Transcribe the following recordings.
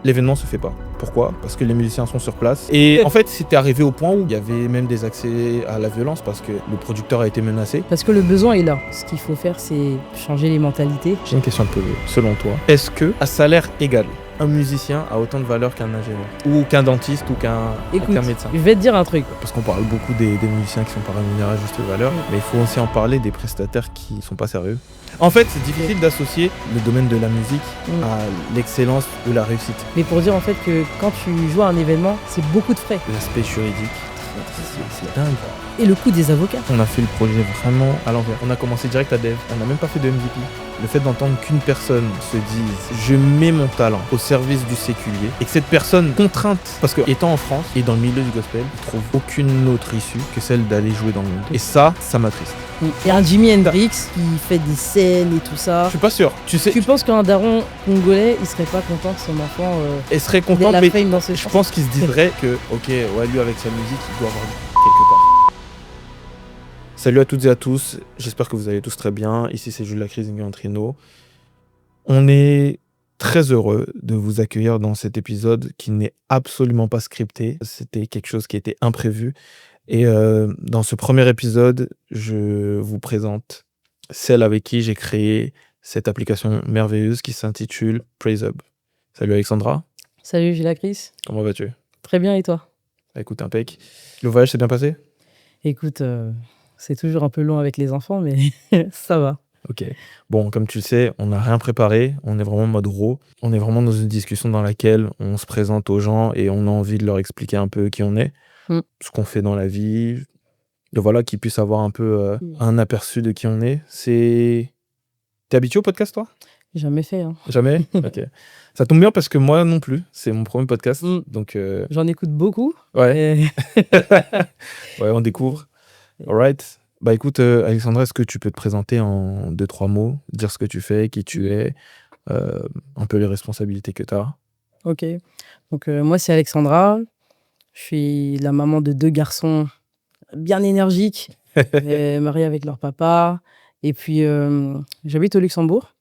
l'événement se fait pas. Pourquoi ? Parce que les musiciens sont sur place. Et en fait, c'était arrivé au point où il y avait même des accès à la violence parce que le producteur a été menacé. Parce que le besoin est là. Ce qu'il faut faire, c'est changer les mentalités. J'ai une question un peu selon toi. Est-ce que, à salaire égal, un musicien a autant de valeur qu'un ingénieur ou qu'un dentiste ou qu'un médecin? Je vais te dire un truc. Parce qu'on parle beaucoup des musiciens qui sont pas rémunérés à juste valeur, mais il faut aussi en parler des prestataires qui sont pas sérieux. En fait, c'est difficile d'associer le domaine de la musique à l'excellence ou la réussite. Mais pour dire en fait que quand tu joues à un événement, c'est beaucoup de frais. L'aspect juridique, c'est dingue. Et le coût des avocats. On a fait le projet vraiment à l'envers. On a commencé direct à dev. On n'a même pas fait de MVP. Le fait d'entendre qu'une personne se dise « je mets mon talent au service du séculier » et que cette personne contrainte, parce que étant en France et dans le milieu du gospel, il trouve aucune autre issue que celle d'aller jouer dans le monde. Et ça m'attriste. Et un Jimi Hendrix qui fait des scènes et tout ça. Je suis pas sûr. Tu sais, tu penses qu'un daron congolais, il serait pas content que son enfant il serait content, la mais fame dans ce je pense qu'il se dirait que ok, ouais, lui avec sa musique, il doit avoir quelque part. Salut à toutes et à tous, j'espère que vous allez tous très bien. Ici c'est Jules Lacrise Nguyen-Trino. On est très heureux de vous accueillir dans cet épisode qui n'est absolument pas scripté. C'était quelque chose qui était imprévu. Et dans ce premier épisode, je vous présente celle avec qui j'ai créé cette application merveilleuse qui s'intitule Praise Hub. Salut Alexandra. Salut Jules Lacrise. Comment vas-tu ? Très bien, et toi ? Écoute, impec. Le voyage s'est bien passé ? Écoute, c'est toujours un peu long avec les enfants, mais ça va. Ok. Bon, comme tu le sais, on n'a rien préparé. On est vraiment en mode raw. On est vraiment dans une discussion dans laquelle on se présente aux gens et on a envie de leur expliquer un peu qui on est, ce qu'on fait dans la vie. Et voilà, qu'ils puissent avoir un peu un aperçu de qui on est. T'es habitué au podcast, toi ? Jamais fait. Hein. Jamais ? Ok. Ça tombe bien parce que moi non plus. C'est mon premier podcast. Donc, j'en écoute beaucoup. Ouais. Ouais, on découvre. Alright. Bah écoute, Alexandra, est-ce que tu peux te présenter en 2-3 mots, dire ce que tu fais, qui tu es, un peu les responsabilités que tu as? Ok. Donc, moi, c'est Alexandra. Je suis la maman de 2 garçons bien énergiques, mariés avec leur papa. Et puis, j'habite au Luxembourg.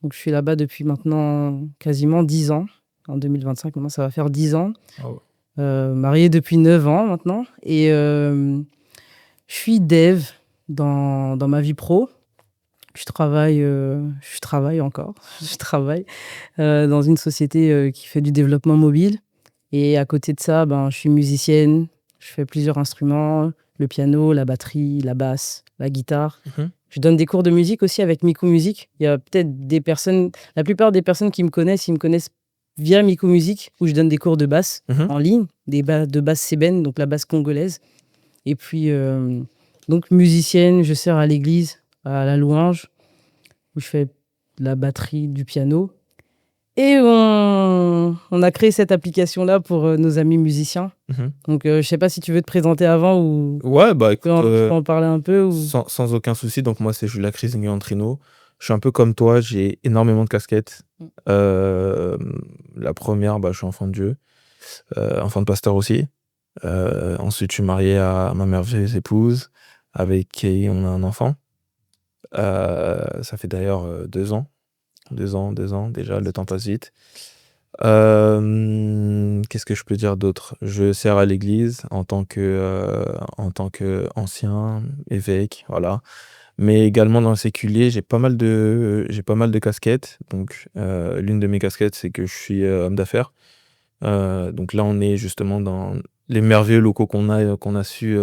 Donc, je suis là-bas depuis maintenant quasiment 10 ans. En 2025, maintenant, ça va faire 10 ans. Oh. Mariée depuis 9 ans maintenant. Et je suis dev dans ma vie pro. Je travaille encore. Je travaille dans une société qui fait du développement mobile. Et à côté de ça, je suis musicienne. Je fais plusieurs instruments, le piano, la batterie, la basse, la guitare. Je donne des cours de musique aussi avec Miku Music. Il y a peut-être des personnes, la plupart des personnes qui me connaissent, ils me connaissent via Miku Music, où je donne des cours de basse en ligne, de basse sébène, donc la basse congolaise. Et puis, donc musicienne, je sers à l'église, à la louange, où je fais de la batterie, du piano. Et on a créé cette application-là pour nos amis musiciens. Donc, je ne sais pas si tu veux te présenter avant ou... Ouais, bah écoute, tu peux en parler un peu ou... sans aucun souci. Donc moi, c'est Jules Lacrise Nguyen-Trino. Je suis un peu comme toi, j'ai énormément de casquettes. La première, je suis enfant de Dieu, enfant de pasteur aussi. Ensuite, je suis marié à ma merveilleuse épouse, avec qui on a un enfant. Ça fait d'ailleurs 2 ans. 2 ans, déjà, le temps passe vite. Qu'est-ce que je peux dire d'autre ? Je sers à l'église en tant que ancien évêque, voilà. Mais également dans le séculier, j'ai pas mal de casquettes. Donc, l'une de mes casquettes, c'est que je suis homme d'affaires. Donc là, on est justement dans les merveilleux locaux qu'on a su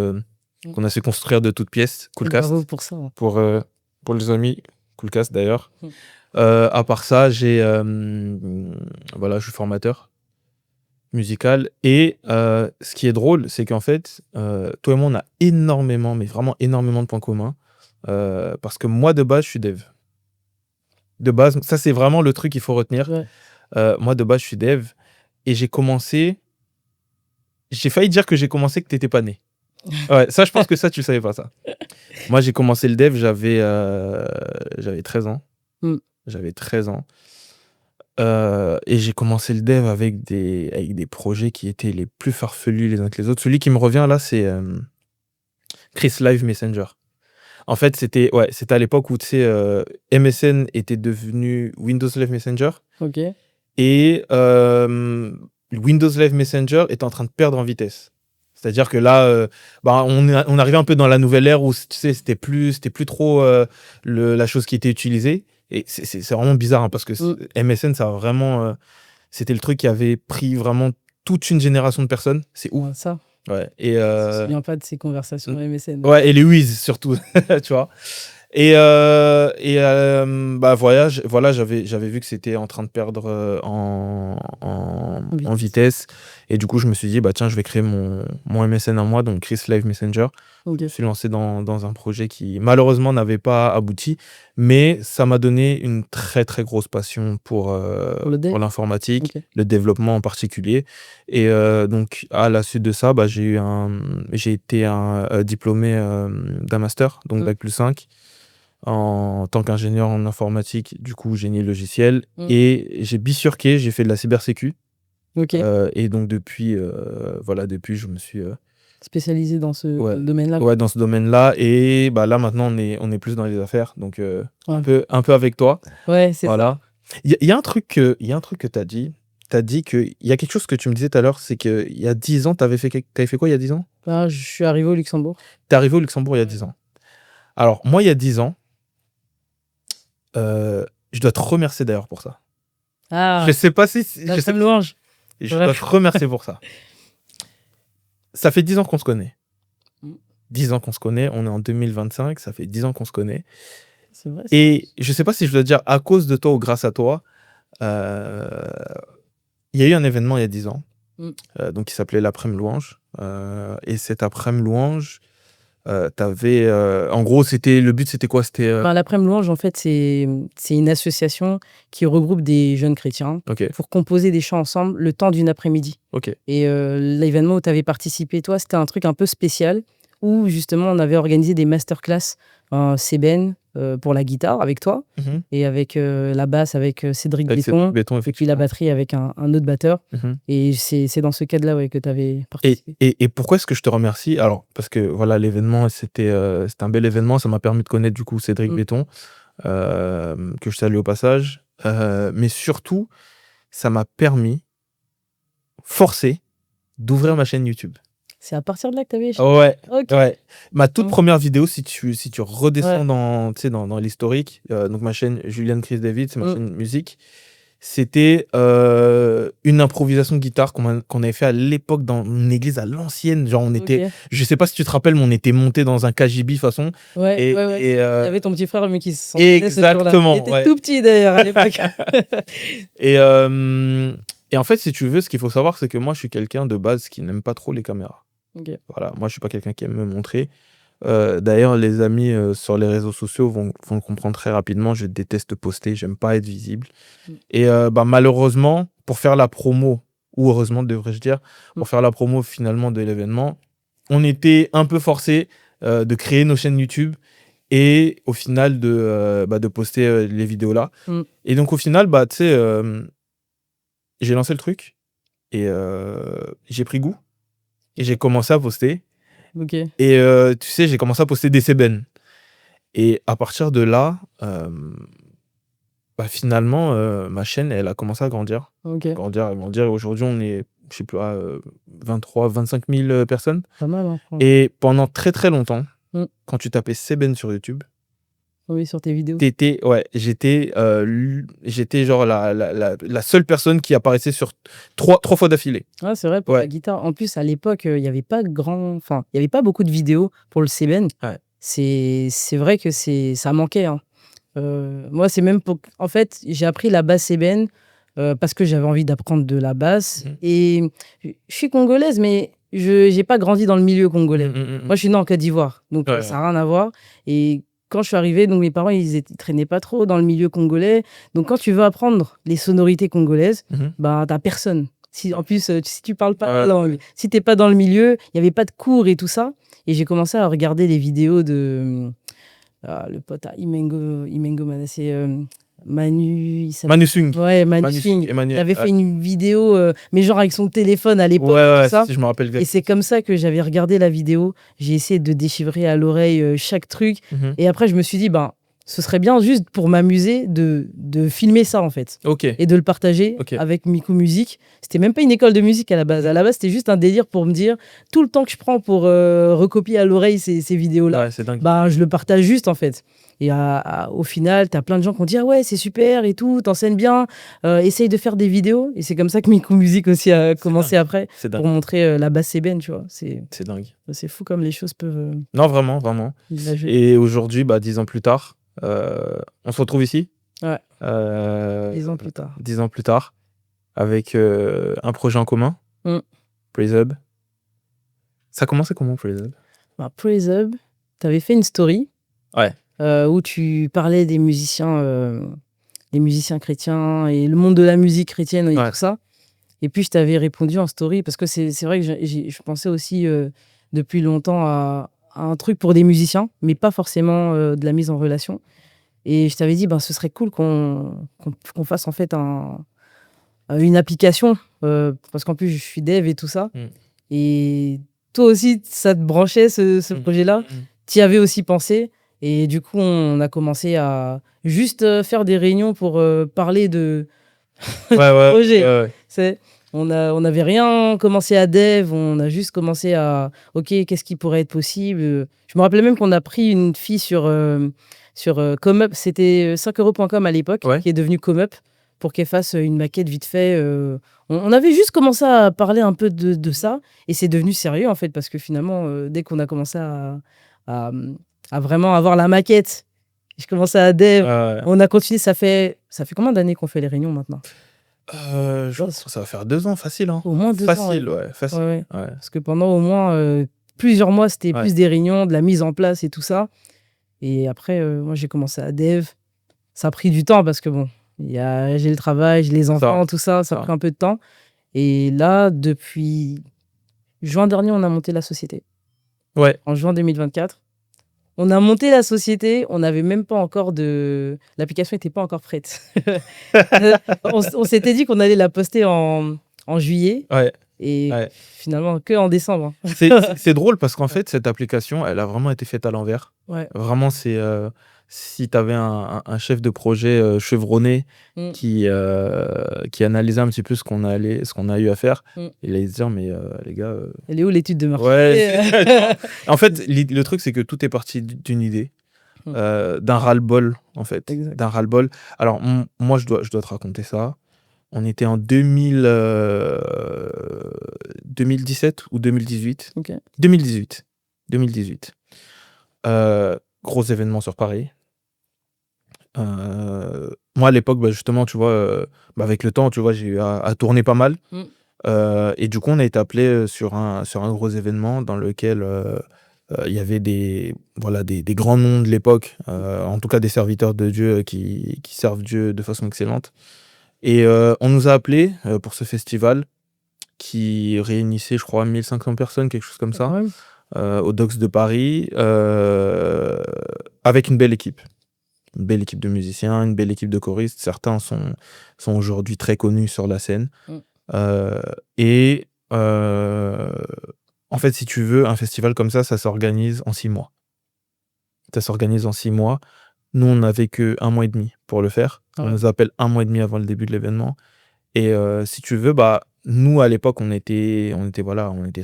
construire de toutes pièces. Coolcast. Bravo pour ça. Pour les amis, Coolcast d'ailleurs. À part ça, je suis formateur musical. Et ce qui est drôle, c'est qu'en fait, toi et moi, on a énormément, mais vraiment énormément de points communs. Parce que moi, de base, je suis dev. De base, ça, c'est vraiment le truc qu'il faut retenir. Ouais. Moi, de base, je suis dev. Et j'ai failli dire que j'ai commencé que t'étais pas né. Ouais, ça, je pense que ça, tu savais pas ça. Moi, j'ai commencé le dev, j'avais 13 ans. J'avais 13 ans. Et j'ai commencé le dev avec des projets qui étaient les plus farfelus les uns que les autres. Celui qui me revient là, c'est Chris Live Messenger. En fait, c'était à l'époque où MSN était devenu Windows Live Messenger. Ok. Et Windows Live Messenger est en train de perdre en vitesse. C'est-à-dire que là, on arrivait un peu dans la nouvelle ère où, tu sais, c'était plus trop la chose qui était utilisée. Et c'est vraiment bizarre, hein, parce que MSN, ça a vraiment... c'était le truc qui avait pris vraiment toute une génération de personnes. C'est ouf. Ouais, ça. Ouais. Et, Je me souviens pas de ces conversations MSN. ouais, et les Wiz, surtout, tu vois. Et voilà, j'avais vu que c'était en train de perdre en vitesse. Et du coup, je me suis dit, tiens, je vais créer mon MSN à moi, donc Chris Live Messenger. Ok. Je me suis lancé dans un projet qui, malheureusement, n'avait pas abouti. Mais ça m'a donné une très, très grosse passion pour l'informatique, le développement en particulier. Et donc, à la suite de ça, j'ai été diplômé d'un master, donc Bac plus 5. En tant qu'ingénieur en informatique, du coup, génie logiciel. Et j'ai bifurqué, j'ai fait de la cybersécu. Ok. Et donc, depuis, je me suis... spécialisé dans ce domaine-là. Ouais, dans ce domaine-là. Et là, maintenant, on est plus dans les affaires. Donc, un peu avec toi. Ouais, c'est voilà. Il y a un truc que tu as dit. Tu as dit qu'il y a quelque chose que tu me disais tout à l'heure, c'est qu'il y a 10 ans, tu avais fait quoi il y a 10 ans? Je suis arrivé au Luxembourg. Tu es arrivé au Luxembourg il y a 10 ans. Alors, moi, il y a 10 ans, je dois te remercier d'ailleurs pour ça. Je sais pas si... Je louange. Je dois te remercier pour ça. Ça fait 10 ans qu'on se connaît. 10 ans qu'on se connaît, on est en 2025, ça fait 10 ans qu'on se connaît. C'est vrai. Et je sais pas si je dois dire à cause de toi ou grâce à toi, il y a eu un événement il y a 10 ans, donc qui s'appelait l'Après-midi Louange. Et cet Après-midi Louange, t'avais, en gros, le but c'était quoi? L'Après-midi Louange, en fait, c'est une association qui regroupe des jeunes chrétiens pour composer des chants ensemble le temps d'une après-midi. Et l'événement où tu avais participé, toi, c'était un truc un peu spécial où justement on avait organisé des masterclass en Seben pour la guitare avec toi et avec la basse avec Cédric Béton, et puis la batterie avec un autre batteur. Et c'est dans ce cadre-là que tu avais participé. Et pourquoi est-ce que je te remercie? Alors, parce que voilà, l'événement, c'était un bel événement. Ça m'a permis de connaître du coup Cédric Béton, que je salue au passage. Mais surtout, ça m'a forcé d'ouvrir ma chaîne YouTube. C'est à partir de là que tu avais... Ouais. Ma toute première vidéo, si tu redescends dans l'historique, donc ma chaîne Julian Chris David, c'est ma chaîne musique, c'était une improvisation de guitare qu'on avait fait à l'époque dans une église à l'ancienne. Genre, je sais pas si tu te rappelles, mais on était monté dans un KGB façon. Et il y avait ton petit frère, mais qui se sentait exactement. Il était tout petit d'ailleurs à l'époque. Et en fait, si tu veux, ce qu'il faut savoir, c'est que moi, je suis quelqu'un de base qui n'aime pas trop les caméras. Voilà, moi, je suis pas quelqu'un qui aime me montrer. D'ailleurs, les amis sur les réseaux sociaux vont le comprendre très rapidement. Je déteste poster, j'aime pas être visible. Et malheureusement, pour faire la promo, ou heureusement devrais-je dire, pour faire la promo finalement de l'événement, on était un peu forcé de créer nos chaînes YouTube et au final de poster les vidéos là. Et donc au final, tu sais, j'ai lancé le truc et j'ai pris goût et j'ai commencé à poster. Et tu sais, j'ai commencé à poster des Seben. Et à partir de là, finalement, ma chaîne, elle a commencé à grandir. Grandir. Aujourd'hui, on est, je sais plus, à 23, 25 000 personnes. Pas mal, hein, et pendant très très longtemps, quand tu tapais Seben sur YouTube, oui, sur tes vidéos. J'étais genre la seule personne qui apparaissait sur trois fois d'affilée. Ah, c'est vrai, pour la guitare. En plus, à l'époque, il n'y avait pas beaucoup de vidéos pour le Seben. C'est vrai que ça manquait. Hein. Moi, c'est même pour... En fait, j'ai appris la basse Seben parce que j'avais envie d'apprendre de la basse. Et je suis congolaise, mais je n'ai pas grandi dans le milieu congolais. Moi, je suis né en Côte d'Ivoire, donc ça n'a rien à voir. Et quand je suis arrivée, donc mes parents, ils traînaient pas trop dans le milieu congolais. Donc, quand tu veux apprendre les sonorités congolaises, t'as personne. En plus, si tu parles pas la langue, si t'es pas dans le milieu, il y avait pas de cours et tout ça. Et j'ai commencé à regarder les vidéos de le pote à Imengo Manassé, Manu Sung. Ouais, Manu Sung. Il avait fait une vidéo, mais genre avec son téléphone à l'époque. Tout ça. Si je me rappelle bien. Et c'est comme ça que j'avais regardé la vidéo. J'ai essayé de déchiffrer à l'oreille chaque truc. Et après, je me suis dit, ce serait bien juste pour m'amuser de filmer ça, en fait. Ok. Et de le partager Ok. avec Miku Music. C'était même pas une école de musique à la base. À la base, c'était juste un délire pour me dire tout le temps que je prends pour recopier à l'oreille ces vidéos-là, Ouais, c'est dingue. bah, je le partage juste, en fait. Et au final, t'as plein de gens qui ont dit ah ouais, c'est super et tout, t'enseignes bien, essaye de faire des vidéos. Et c'est comme ça que Miku Music aussi a commencé après C'est pour dingue. montrer la basse ébène, tu vois. C'est dingue. C'est fou comme les choses peuvent. Non, vraiment, vraiment. Et aujourd'hui, 10 ans plus tard, on se retrouve ici. Ouais. 10 10 ans plus tard. 10 ans plus tard, avec un projet en commun, Praise Hub. Ça a commencé comment, Praise Hub? Bah, Praise Hub, t'avais fait une story Ouais. où tu parlais des musiciens chrétiens et le monde de la musique chrétienne et tout ça. Et puis, je t'avais répondu en story parce que c'est vrai que je pensais aussi depuis longtemps à un truc pour des musiciens, mais pas forcément de la mise en relation. Et je t'avais dit, ce serait cool qu'on fasse en fait une application parce qu'en plus, je suis dev et tout ça. Et toi aussi, ça te branchait ce projet-là. Tu y avais aussi pensé. Et du coup, on a commencé à juste faire des réunions pour parler de projet. On n'avait rien commencé à dev, on a juste commencé à OK, qu'est-ce qui pourrait être possible. Je me rappelais même qu'on a pris une fille sur ComeUp, c'était 5euros.com à l'époque, qui est devenue ComeUp, pour qu'elle fasse une maquette vite fait. On avait juste commencé à parler un peu de ça, et c'est devenu sérieux en fait, parce que finalement, dès qu'on a commencé à vraiment avoir la maquette, je commençais à dev, on a continué, ça fait combien d'années qu'on fait les réunions maintenant? Je pense que ça va faire 2 ans, facile. Hein. Au moins 2 ans. Facile, ouais. Facile. Ouais. Parce que pendant au moins plusieurs mois, c'était plus des réunions, de la mise en place et tout ça. Et après, moi, j'ai commencé à dev. Ça a pris du temps parce que bon, j'ai le travail, j'ai les enfants, tout ça. Ça a pris un peu de temps. Et là, depuis juin dernier, on a monté la société. Ouais. En juin 2024. On a monté la société, on n'avait même pas encore l'application n'était pas encore prête. on s'était dit qu'on allait la poster en juillet. Ouais. Et finalement, que en décembre. C'est drôle parce qu'en fait, cette application, elle a vraiment été faite à l'envers. Ouais. Vraiment, c'est si tu avais un chef de projet chevronné qui analysait un petit peu ce qu'on a eu à faire, il allait se dire, mais les gars... Elle est où l'étude de marché? Ouais, en fait, le truc, c'est que tout est parti d'une idée, d'un ras-le-bol, en fait. Exact. D'un ras-le-bol. Alors, moi, je dois te raconter ça. On était en 2017 ou 2018. Ok. 2018. Gros événement sur Paris. Moi, à l'époque, justement, tu vois, avec le temps, tu vois, j'ai eu à tourner pas mal. Et du coup, on a été appelé sur un gros événement dans lequel il y avait des grands noms de l'époque, en tout cas des serviteurs de Dieu qui servent Dieu de façon excellente. Et on nous a appelés pour ce festival qui réunissait, je crois, 1500 personnes, quelque chose comme ça, au Docks de Paris, avec une belle équipe. Une belle équipe de musiciens, une belle équipe de choristes. Certains sont aujourd'hui très connus sur la scène. En fait, si tu veux, un festival comme ça s'organise en 6 mois. Ça s'organise en 6 mois. Nous, on n'avait que 1 mois et demi pour le faire. On nous appelle 1 mois et demi avant le début de l'événement. Et si tu veux, nous, à l'époque, on était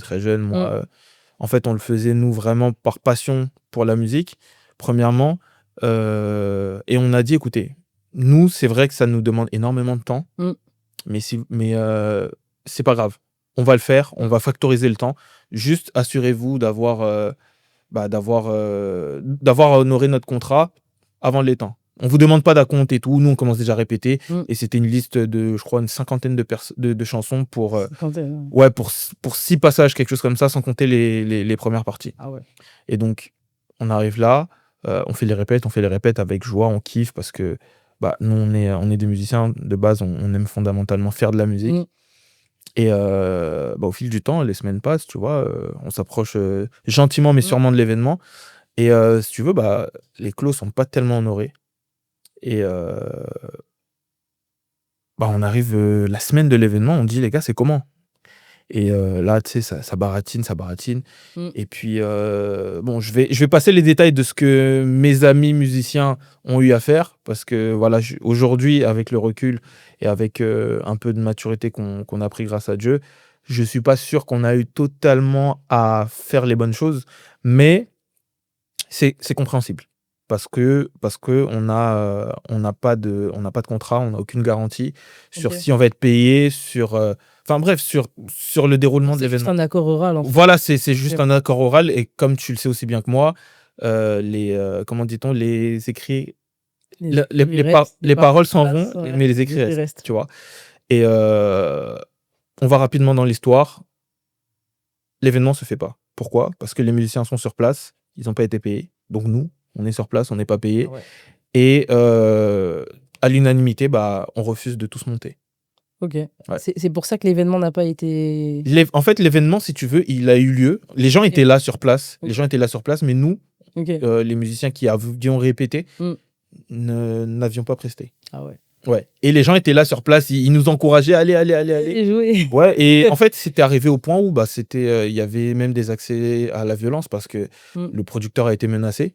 très jeunes. Moi, en fait, on le faisait, nous, vraiment par passion pour la musique, premièrement. Et on a dit, écoutez, nous, c'est vrai que ça nous demande énormément de temps, mais c'est pas grave. On va le faire, on va factoriser le temps. Juste assurez-vous d'avoir honoré notre contrat avant les temps. On vous demande pas d'acompte et tout. Nous, on commence déjà à répéter. Et c'était une liste de, je crois, une cinquantaine de chansons pour 6 passages, quelque chose comme ça, sans compter les premières parties. Ah ouais. Et donc, on arrive là, on fait les répètes avec joie, on kiffe parce que nous, on est des musiciens de base, on aime fondamentalement faire de la musique. Et au fil du temps, les semaines passent, tu vois, on s'approche gentiment mais sûrement de l'événement. Et si tu veux, les clauses sont pas tellement honorées. Et on arrive la semaine de l'événement, on dit, les gars, c'est comment? Et là, tu sais, ça baratine, ça baratine. Mm. Et puis, bon, je vais passer les détails de ce que mes amis musiciens ont eu à faire. Parce que, voilà, aujourd'hui, avec le recul et avec un peu de maturité qu'on a pris grâce à Dieu, je suis pas sûr qu'on a eu totalement à faire les bonnes choses. Mais c'est compréhensible. Parce que on n'a pas de contrat, on n'a aucune garantie sur Ok. si on va être payé, enfin bref, sur le déroulement de C'est juste l'événement. un accord oral, en fait. Voilà, c'est juste Ok. un accord oral et comme tu le sais aussi bien que moi, comment dit-on, les écrits, Les écrits restent, les les paroles paroles s'en vont, passent, ouais. mais les Les écrits écrits restent, restent. tu vois. Et on va rapidement dans l'histoire. L'événement se fait pas. Pourquoi? Parce que les musiciens sont sur place, ils n'ont pas été payés. Donc nous, on est sur place, on n'est pas Ah payés. ouais. Et à l'unanimité, bah, on refuse de tous monter. Ok. Ouais. C'est pour ça que l'événement n'a pas été. En fait, l'événement, si tu veux, il a eu lieu. Les gens étaient là sur place. Ok. Les gens étaient là sur place, mais nous, Ok. les musiciens qui ont répété, Mm. n'avions pas presté. Ah ouais. Ouais. Et les gens étaient là sur place, ils nous encourageaient, allez, allez, allez, allez. Et jouer. Ouais, et en fait, c'était arrivé au point où bah, il y avait même des accès à la violence parce que Mm. le producteur a été menacé.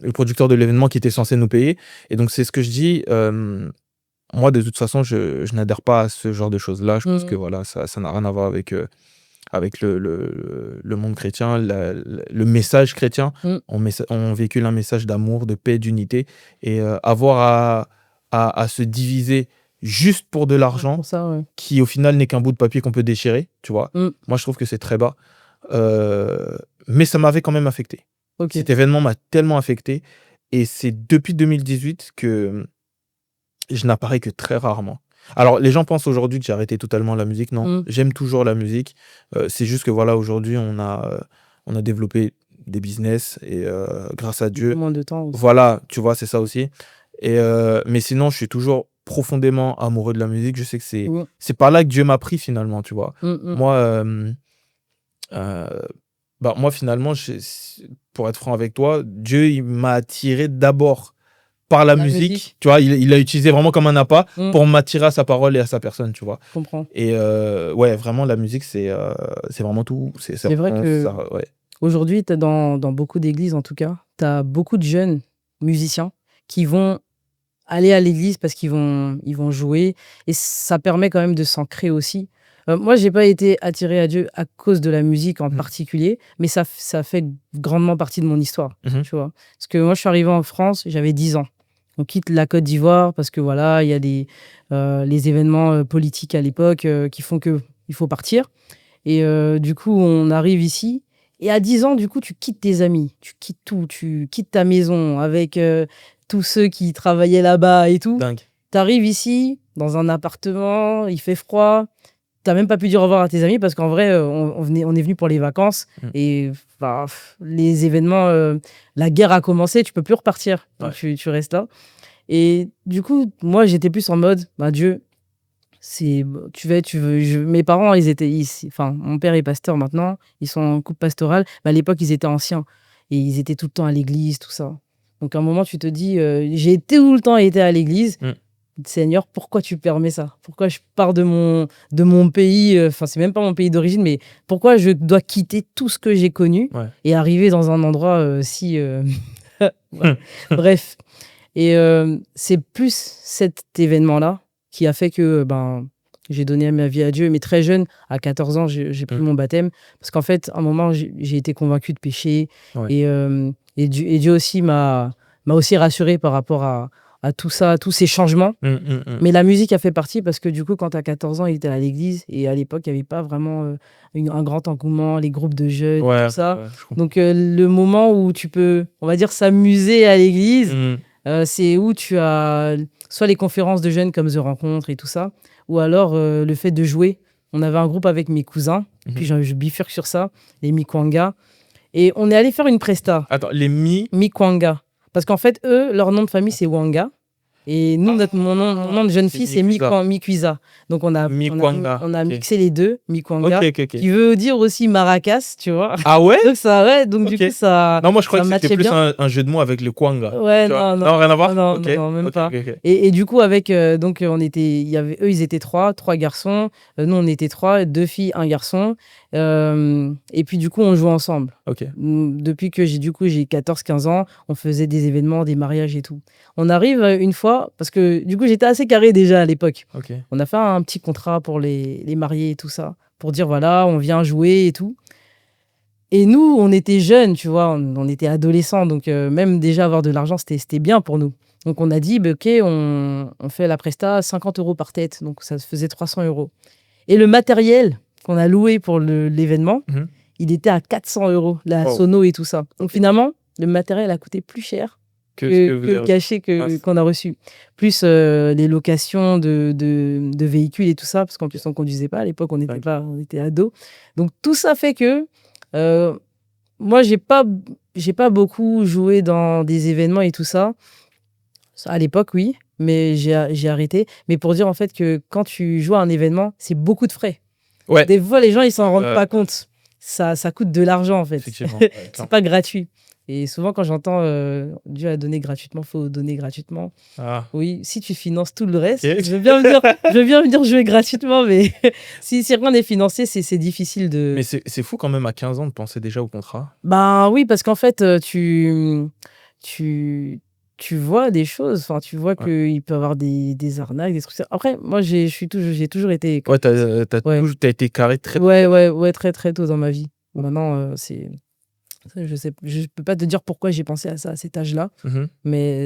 Le producteur de l'événement qui était censé nous payer. Et donc, c'est ce que je dis. Moi, de toute façon, je n'adhère pas à ce genre de choses-là. Je pense que voilà, ça n'a rien à voir avec le monde chrétien, le message chrétien. Mm. On véhicule un message d'amour, de paix, d'unité. Et avoir à se diviser juste pour de l'argent, Pour ça, ouais. qui au final n'est qu'un bout de papier qu'on peut déchirer, tu vois. Mm. Moi, je trouve que c'est très bas. Mais ça m'avait quand même affecté. Ok. Cet événement m'a tellement affecté. Et c'est depuis 2018 que je n'apparais que très rarement. Alors, les gens pensent aujourd'hui que j'ai arrêté totalement la musique. Non, Mm. j'aime toujours la musique. C'est juste que voilà, aujourd'hui, on a développé des business et grâce à Dieu, Moins de temps aussi. voilà, tu vois, c'est ça aussi. Et, mais sinon, je suis toujours profondément amoureux de la musique. Je sais que Mm. c'est par là que Dieu m'a pris finalement, tu vois. Mm. Moi, finalement, pour être franc avec toi, Dieu, il m'a attiré d'abord par la musique. Tu vois, il l'a utilisé vraiment comme un appât pour m'attirer à sa parole et à sa personne, tu vois. Je comprends. Et ouais, vraiment, la musique, c'est vraiment tout. C'est vrai que ouais. aujourd'hui, dans beaucoup d'églises, en tout cas, tu as beaucoup de jeunes musiciens qui vont aller à l'église parce qu'ils vont jouer. Et ça permet quand même de s'ancrer aussi. Moi, j'ai pas été attiré à Dieu à cause de la musique en particulier, mais ça fait grandement partie de mon histoire, tu vois. Parce que moi, je suis arrivé en France, j'avais 10 ans. On quitte la Côte d'Ivoire parce que voilà, il y a les événements politiques à l'époque qui font qu'il faut partir. Et du coup, on arrive ici. Et à 10 ans, du coup, tu quittes tes amis, tu quittes tout, tu quittes ta maison avec tous ceux qui travaillaient là-bas et tout. Dingue. Tu arrives ici, dans un appartement, il fait froid. T'as même pas pu dire au revoir à tes amis parce qu'en vrai, on est venu pour les vacances et bah, les événements, la guerre a commencé, tu peux plus repartir. Donc tu restes là. Et du coup, moi, j'étais plus en mode, bah, Dieu, mes parents, ils étaient ici. Enfin, mon père est pasteur maintenant, ils sont en couple pastoral. Mais à l'époque, ils étaient anciens et ils étaient tout le temps à l'église, tout ça. Donc à un moment, tu te dis, j'ai tout le temps été à l'église. Seigneur, pourquoi tu permets ça? Pourquoi je pars de mon pays, enfin c'est même pas mon pays d'origine, mais pourquoi je dois quitter tout ce que j'ai connu et arriver dans un endroit si... Bref. Et c'est plus cet événement-là qui a fait que j'ai donné ma vie à Dieu. Mais très jeune, à 14 ans, j'ai pris mon baptême. Parce qu'en fait, à un moment, j'ai été convaincu de pécher. Et Dieu aussi m'a aussi rassuré par rapport à tout ça, tous ces changements. Mais la musique a fait partie parce que du coup, quand tu as 14 ans, il était à l'église et à l'époque, il n'y avait pas vraiment un grand engouement, les groupes de jeunes, tout ça. Donc, le moment où tu peux, on va dire, s'amuser à l'église, c'est où tu as soit les conférences de jeunes comme The Rencontre et tout ça, ou alors le fait de jouer. On avait un groupe avec mes cousins, puis je bifurque sur ça, les Mikwanga. Et on est allé faire une presta. Attends, les Mikwanga. Parce qu'en fait, eux, leur nom de famille, c'est Wanga. Et nous, mon nom de jeune fille, c'est Mikwisa. Donc, on a Ok. mixé les deux, Mikwanga, Ok. qui veut dire aussi maracas, tu vois. Ah ouais? Donc, ça, ouais, donc du Ok. coup, ça. Non, moi je crois ça que c'était matchait plus bien. un jeu de mots avec le Kwanga. Ouais, Tu vois? non, Non, rien à voir? non, Ok. non, même Ok, pas. ok. Et du coup, avec, donc, eux, ils étaient trois garçons. Nous, on était trois, deux filles, un garçon. Et puis, du coup, on jouait ensemble. Ok. Depuis que j'ai 14-15 ans, on faisait des événements, des mariages et tout. On arrive une fois, parce que du coup, j'étais assez carré déjà à l'époque. Ok. On a fait un petit contrat pour les mariés et tout ça, pour dire voilà, on vient jouer et tout. Et nous, on était jeunes, tu vois, on était adolescents, donc même déjà avoir de l'argent, c'était bien pour nous. Donc on a dit, bah, ok, on fait la presta à 50 € par tête, donc ça faisait 300 €. Et le matériel qu'on a loué pour l'événement, Mhm. il était à 400 €, la Wow. sono et tout ça. Donc finalement, le matériel a coûté plus cher Que ce que que vous le avez cachet reçu. qu'on a reçu. Plus les locations de véhicules et tout ça, parce qu'en plus, on ne conduisait pas. À l'époque, on était ados. Donc tout ça fait que euh, moi, j'ai pas beaucoup joué dans des événements et tout ça. À l'époque, oui, mais j'ai arrêté. Mais pour dire en fait que quand tu joues à un événement, c'est beaucoup de frais. Ouais, Des fois, les gens, ils s'en rendent pas compte. Ça coûte de l'argent, en fait. effectivement. Ouais, C'est pas gratuit. Et souvent, quand j'entends Dieu a donné gratuitement, faut donner gratuitement. Ah. Oui, si tu finances tout le reste, Ok. je veux bien me dire jouer gratuitement, mais si rien n'est financé, c'est difficile de. Mais c'est fou quand même à 15 ans de penser déjà au contrat. Ben oui, parce qu'en fait, tu vois des choses. Enfin, tu vois Ouais. qu'il peut y avoir des arnaques, des trucs. Après, moi, j'ai toujours été. Ouais, Ouais. t'as été carré très. Ouais, très très tôt dans ma vie. Maintenant, je peux pas te dire pourquoi j'ai pensé à ça à cet âge-là, Mhm. mais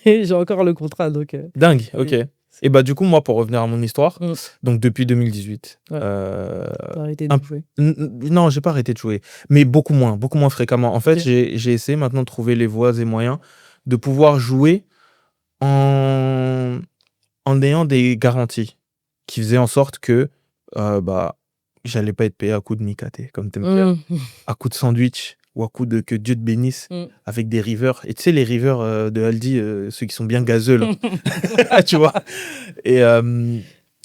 j'ai encore le contrat, donc. Dingue, ok. Ouais. Et bah du coup, moi, pour revenir à mon histoire, Mm. donc depuis 2018, Ouais. T'as arrêté un- de jouer. non, j'ai pas arrêté de jouer, mais beaucoup moins fréquemment. En fait, Ok. j'ai essayé maintenant de trouver les voies et moyens de pouvoir jouer en, en ayant des garanties qui faisaient en sorte que bah, j'allais pas être payé à coup de micaté, comme t'aimes dire, à coup de sandwich ou à coup de que Dieu te bénisse Mm. avec des rivers. Et tu sais, les rivers de Aldi, ceux qui sont bien gazeux, là, tu vois. Et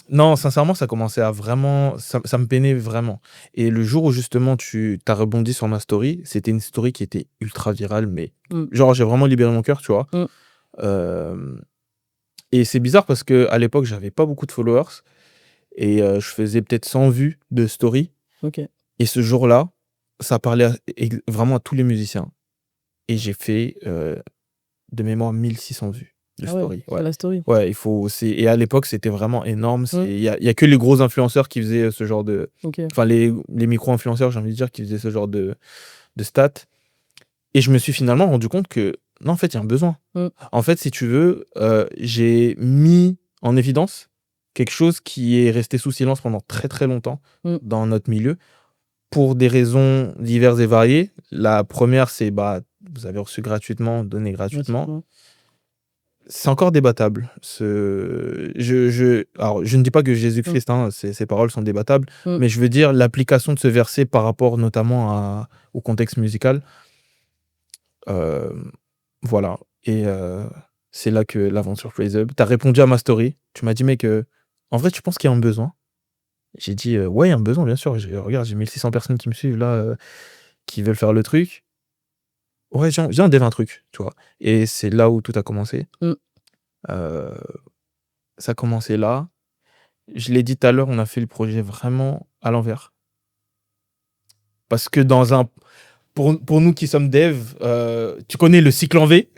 non, sincèrement, ça commençait à vraiment. Ça me peinait vraiment. Et le jour où justement tu as rebondi sur ma story, c'était une story qui était ultra virale, mais Mm. genre, j'ai vraiment libéré mon cœur, tu vois. Mm. Et c'est bizarre parce qu'à l'époque, j'avais pas beaucoup de followers et je faisais peut-être 100 vues de story. Ok. Et ce jour-là, ça parlait vraiment à tous les musiciens. Et j'ai fait de mémoire 1600 vues de Ah ouais, story. sur la story. Ouais, et à l'époque, c'était vraiment énorme. Mm. Il y a que les gros influenceurs qui faisaient ce genre de. Ok. Enfin, les micro-influenceurs, j'ai envie de dire, qui faisaient ce genre de stats. Et je me suis finalement rendu compte que, non, en fait, il y a un besoin. Mm. En fait, si tu veux, j'ai mis en évidence quelque chose qui est resté sous silence pendant très très longtemps Mm. dans notre milieu, pour des raisons diverses et variées. La première, c'est bah, vous avez reçu gratuitement, donné gratuitement. C'est encore débattable. Alors, je ne dis pas que Jésus-Christ, ses paroles sont débattables, mais je veux dire l'application de ce verset par rapport notamment au contexte musical. Voilà. Et c'est là que l'aventure Praise Up. Tu as répondu à ma story. Tu m'as dit, mec, en vrai, tu penses qu'il y a un besoin? J'ai dit, ouais, il y a un besoin, bien sûr. Regarde, j'ai 1600 personnes qui me suivent là, qui veulent faire le truc. Ouais, viens, dev un truc, tu vois. Et c'est là où tout a commencé. Ça a commencé là. Je l'ai dit tout à l'heure, on a fait le projet vraiment à l'envers. Parce que pour nous qui sommes dev, tu connais le cycle en V.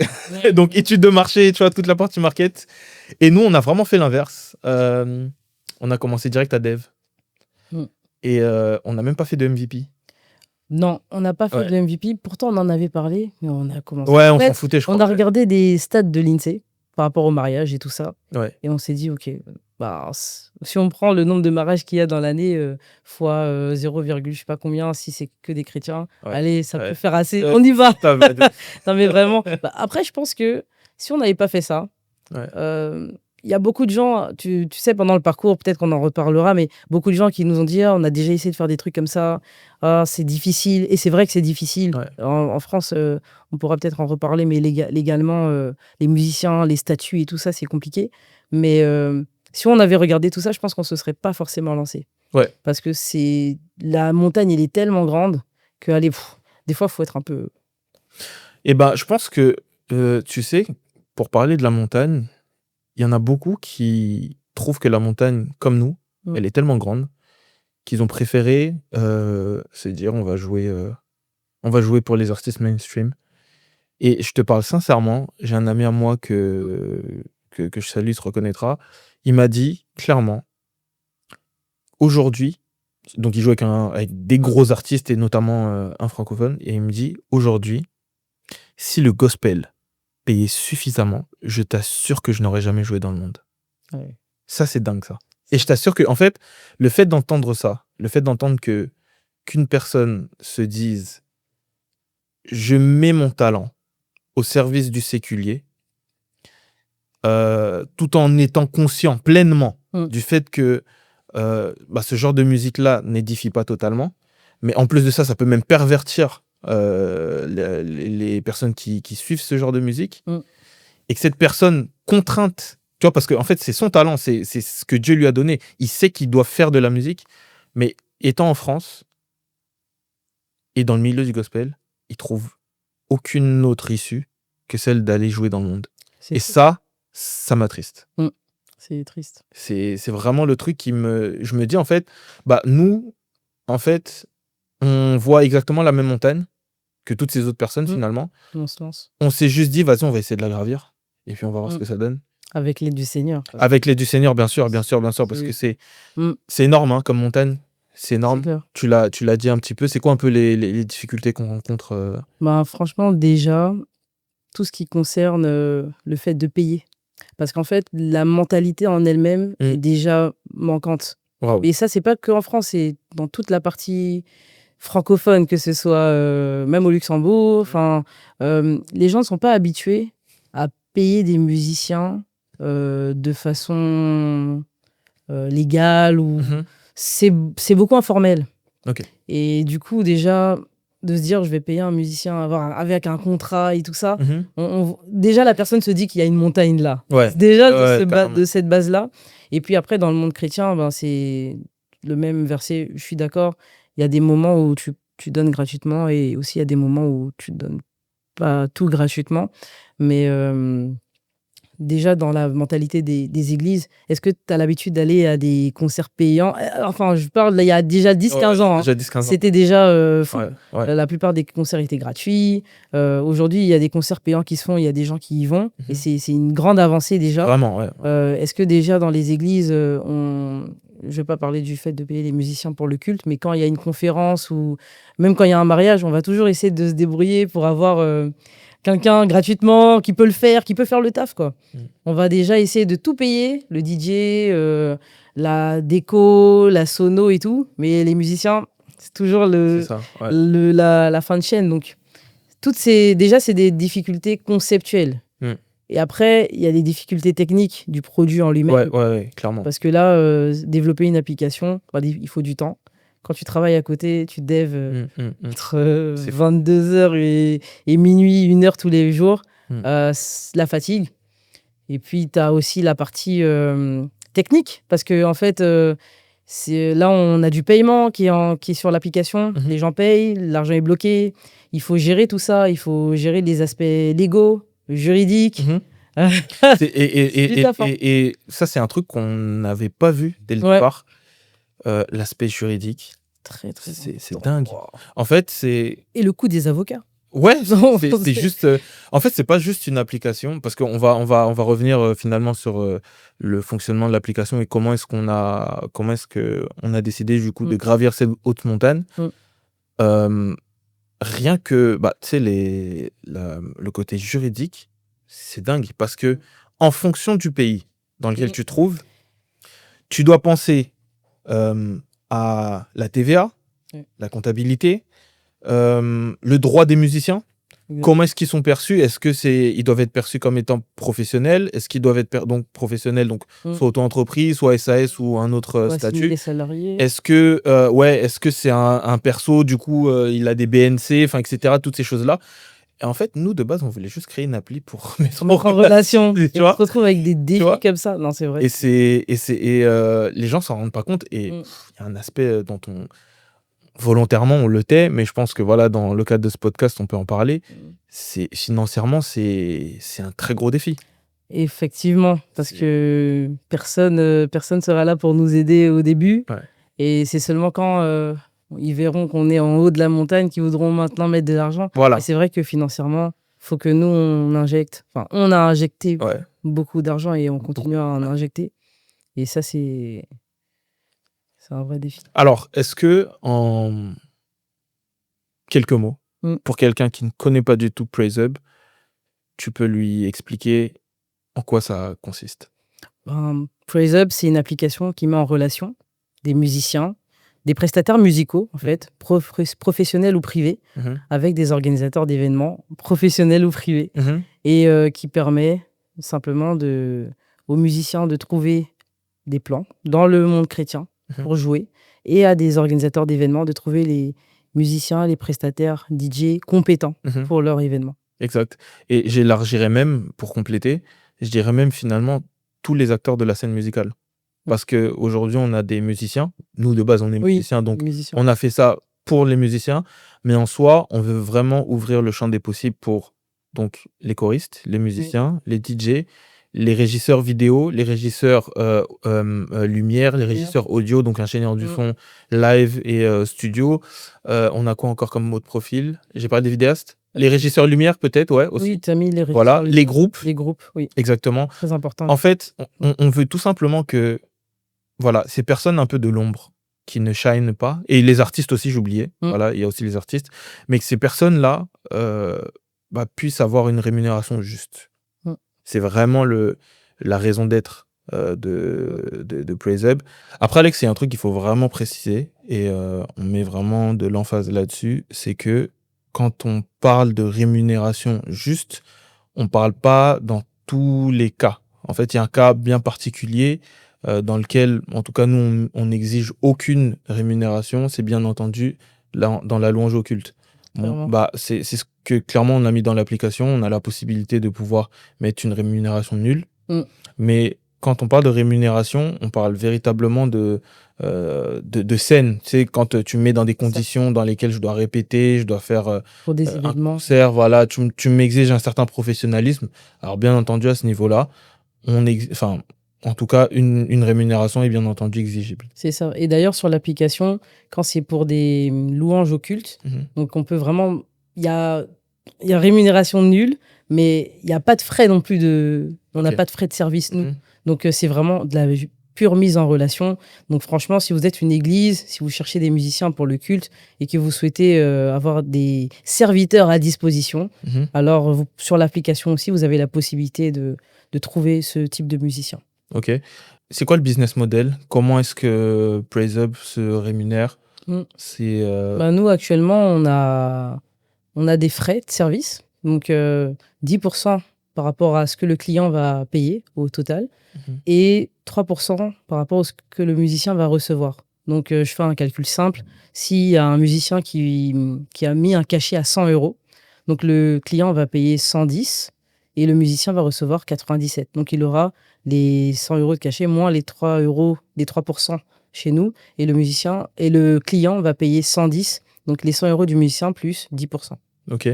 Donc, études de marché, tu vois, toute la partie market. Et nous, on a vraiment fait l'inverse. On a commencé direct à dev. Et on n'a même pas fait de MVP. Non, on n'a pas fait de MVP. Pourtant, on en avait parlé, mais on a commencé. Ouais, on s'en foutait, je crois. On a regardé des stats de l'INSEE par rapport au mariage et tout ça. Ouais. Et on s'est dit, OK, bah, si on prend le nombre de mariages qu'il y a dans l'année fois 0, je sais pas combien, si c'est que des chrétiens, allez, ça peut faire assez. On y va. Non, mais vraiment. Bah, après, je pense que si on n'avait pas fait ça, il y a beaucoup de gens, tu sais, pendant le parcours, peut-être qu'on en reparlera, mais beaucoup de gens qui nous ont dit, ah, on a déjà essayé de faire des trucs comme ça, ah, c'est difficile. Et c'est vrai que c'est difficile. Ouais. En France, on pourra peut-être en reparler, mais légalement, les musiciens, les statuts et tout ça, c'est compliqué. Mais si on avait regardé tout ça, je pense qu'on ne se serait pas forcément lancé. Ouais. Parce que la montagne, elle est tellement grande que, allez, des fois, il faut être un peu... Et ben, je pense que, tu sais, pour parler de la montagne, il y en a beaucoup qui trouvent que la montagne, comme nous, elle est tellement grande qu'ils ont préféré se dire on va jouer pour les artistes mainstream. Et je te parle sincèrement, j'ai un ami à moi que je salue, se reconnaîtra. Il m'a dit clairement, aujourd'hui, donc il joue avec des gros artistes et notamment un francophone, et il me dit aujourd'hui, si le gospel payait suffisamment, je t'assure que je n'aurais jamais joué dans le monde. Ouais. Ça, c'est dingue, ça. Et je t'assure que, en fait, le fait d'entendre ça, le fait d'entendre qu'une personne se dise je mets mon talent au service du séculier, tout en étant conscient pleinement du fait que ce genre de musique-là n'édifie pas totalement, mais en plus de ça, ça peut même pervertir les personnes qui suivent ce genre de musique, et que cette personne contrainte, tu vois, parce qu'en fait, c'est son talent, c'est ce que Dieu lui a donné. Il sait qu'il doit faire de la musique, mais étant en France et dans le milieu du gospel, il trouve aucune autre issue que celle d'aller jouer dans le monde. Et ça m'attriste. C'est triste. C'est vraiment le truc je me dis, en fait, nous, en fait, on voit exactement la même montagne que toutes ces autres personnes, finalement. On se lance. On s'est juste dit, vas-y, on va essayer de la gravir. Et puis, on va voir ce que ça donne. Avec l'aide du Seigneur. Avec l'aide du Seigneur, bien sûr, parce que c'est énorme, hein, comme montagne. C'est énorme. Tu l'as dit un petit peu. C'est quoi un peu les difficultés qu'on rencontre Franchement, déjà, tout ce qui concerne le fait de payer. Parce qu'en fait, la mentalité en elle-même est déjà manquante. Wow. Et ça, c'est pas qu'en France, c'est dans toute la partie francophone, que ce soit même au Luxembourg. Enfin, les gens ne sont pas habitués à payer des musiciens de façon légale ou c'est beaucoup informel. Okay. Et du coup, déjà, de se dire je vais payer un musicien avec un contrat et tout ça, déjà la personne se dit qu'il y a une montagne là. Ouais. Déjà de cette base-là. Et puis après, dans le monde chrétien, c'est le même verset, je suis d'accord. Il y a des moments où tu donnes gratuitement et aussi il y a des moments où tu ne donnes pas tout gratuitement. Mais déjà, dans la mentalité des églises, est-ce que tu as l'habitude d'aller à des concerts payants ? Enfin, je parle, il y a déjà 10-15 ans. Déjà 10-15 ans. C'était déjà fou. Ouais. La plupart des concerts étaient gratuits. Aujourd'hui, il y a des concerts payants qui se font, il y a des gens qui y vont. Et c'est une grande avancée déjà. Vraiment, ouais. Est-ce que déjà, dans les églises, je ne vais pas parler du fait de payer les musiciens pour le culte, mais quand il y a une conférence ou même quand il y a un mariage, on va toujours essayer de se débrouiller pour avoir... quelqu'un gratuitement qui peut le faire, qui peut faire le taf, quoi. On va déjà essayer de tout payer, le DJ, la déco, la sono et tout, mais les musiciens, c'est toujours la fin de chaîne. Donc, déjà, c'est des difficultés conceptuelles. Et après, il y a des difficultés techniques du produit en lui-même. Ouais, clairement. Parce que là, développer une application, il faut du temps. Quand tu travailles à côté, tu dev entre 22h et minuit, 1h tous les jours, la fatigue. Et puis, tu as aussi la partie technique, parce que en fait, là, on a du paiement qui est sur l'application. Les gens payent, l'argent est bloqué. Il faut gérer tout ça. Il faut gérer les aspects légaux, juridiques. Et ça, c'est un truc qu'on n'avait pas vu dès le départ. L'aspect juridique. Très, très c'est dingue. Wow. En fait, c'est... Et le coût des avocats. Ouais, c'est juste... en fait, c'est pas juste une application, parce qu'on va revenir finalement sur le fonctionnement de l'application et comment est-ce qu'on a décidé du coup de gravir cette haute montagne. Rien que, tu sais, le côté juridique, c'est dingue, parce que en fonction du pays dans lequel tu te trouves, tu dois penser à la TVA, la comptabilité, le droit des musiciens, comment est-ce qu'ils sont perçus? Est-ce que ils doivent être perçus comme étant professionnels? Est-ce qu'ils doivent être donc professionnels, donc soit auto-entreprise, soit SAS ou un autre statut? Les salariés. Est-ce que c'est un perso, du coup, il a des BNC, enfin, etc., toutes ces choses-là. Et en fait, nous, de base, on voulait juste créer une appli pour mettre en relation. Tu Et vois, on se retrouve avec des défis comme ça. Non, c'est vrai. Et les gens s'en rendent pas compte. Et il y a un aspect dont volontairement, on le tait, mais je pense que voilà, dans le cadre de ce podcast, on peut en parler. Financièrement, c'est un très gros défi. Effectivement, parce que personne sera là pour nous aider au début. Ouais. Et c'est seulement quand ils verront qu'on est en haut de la montagne qu'ils voudront maintenant mettre de l'argent. Voilà. Et c'est vrai que financièrement, il faut que nous, on injecte. Enfin, on a injecté beaucoup d'argent et on continue à en injecter. Et ça, c'est un vrai défi. Alors, est-ce que, en quelques mots, pour quelqu'un qui ne connaît pas du tout PraiseHub, tu peux lui expliquer en quoi ça consiste? PraiseHub, c'est une application qui met en relation des musiciens, des prestataires musicaux, en fait, professionnels ou privés, avec des organisateurs d'événements, professionnels ou privés, et qui permet simplement aux musiciens de trouver des plans dans le monde chrétien pour jouer, et à des organisateurs d'événements de trouver les musiciens, les prestataires, DJ compétents pour leur événement. Exact. Et j'élargirais même, pour compléter, je dirais même finalement tous les acteurs de la scène musicale. Parce qu'aujourd'hui, on a des musiciens. Nous, de base, on est musiciens, donc on a fait ça pour les musiciens. Mais en soi, on veut vraiment ouvrir le champ des possibles pour donc, les choristes, les musiciens, les DJ, les régisseurs vidéo, les régisseurs lumière, les régisseurs audio, donc ingénieurs du son, live et studio. On a quoi encore comme mot de profil? J'ai parlé des vidéastes. Les régisseurs lumière, peut-être, ouais, aussi. Oui, tu as mis les régisseurs. Voilà, les groupes. Les groupes, oui. Exactement. Très important. En fait, on veut tout simplement que, voilà, ces personnes un peu de l'ombre qui ne shine pas, et les artistes aussi, j'oubliais, voilà, il y a aussi les artistes, mais que ces personnes-là puissent avoir une rémunération juste. C'est vraiment la raison d'être de PraiseHub. Après, Alex, c'est un truc qu'il faut vraiment préciser, et on met vraiment de l'emphase là-dessus, c'est que quand on parle de rémunération juste, on ne parle pas dans tous les cas. En fait, il y a un cas bien particulier dans lequel, en tout cas, nous, on n'exige aucune rémunération. C'est bien entendu dans la louange occulte. Bon, c'est ce que clairement on a mis dans l'application. On a la possibilité de pouvoir mettre une rémunération nulle. Mais quand on parle de rémunération, on parle véritablement de scène. Tu sais, quand tu me mets dans des conditions dans lesquelles je dois répéter, je dois faire pour des un événements. concert, voilà, tu m'exiges un certain professionnalisme. Alors bien entendu, à ce niveau-là, en tout cas, une rémunération est bien entendu exigible. C'est ça. Et d'ailleurs, sur l'application, quand c'est pour des louanges occultes, donc on peut vraiment... Il y a rémunération nulle, mais il n'y a pas de frais non plus on n'a pas de frais de service, nous. Donc, c'est vraiment de la pure mise en relation. Donc, franchement, si vous êtes une église, si vous cherchez des musiciens pour le culte et que vous souhaitez avoir des serviteurs à disposition, alors sur l'application aussi, vous avez la possibilité de trouver ce type de musicien. Ok. C'est quoi le business model? Comment est-ce que PraiseHub se rémunère? Nous, actuellement, on a des frais de service. Donc, 10% par rapport à ce que le client va payer au total et 3% par rapport à ce que le musicien va recevoir. Donc, je fais un calcul simple. S'il y a un musicien qui a mis un cachet à 100 €, donc le client va payer 110 et le musicien va recevoir 97. Donc, il aura les 100 € de cachet moins les 3 €, les 3% chez nous. Et le client va payer 110, donc les 100 € du musicien plus 10%. Ok.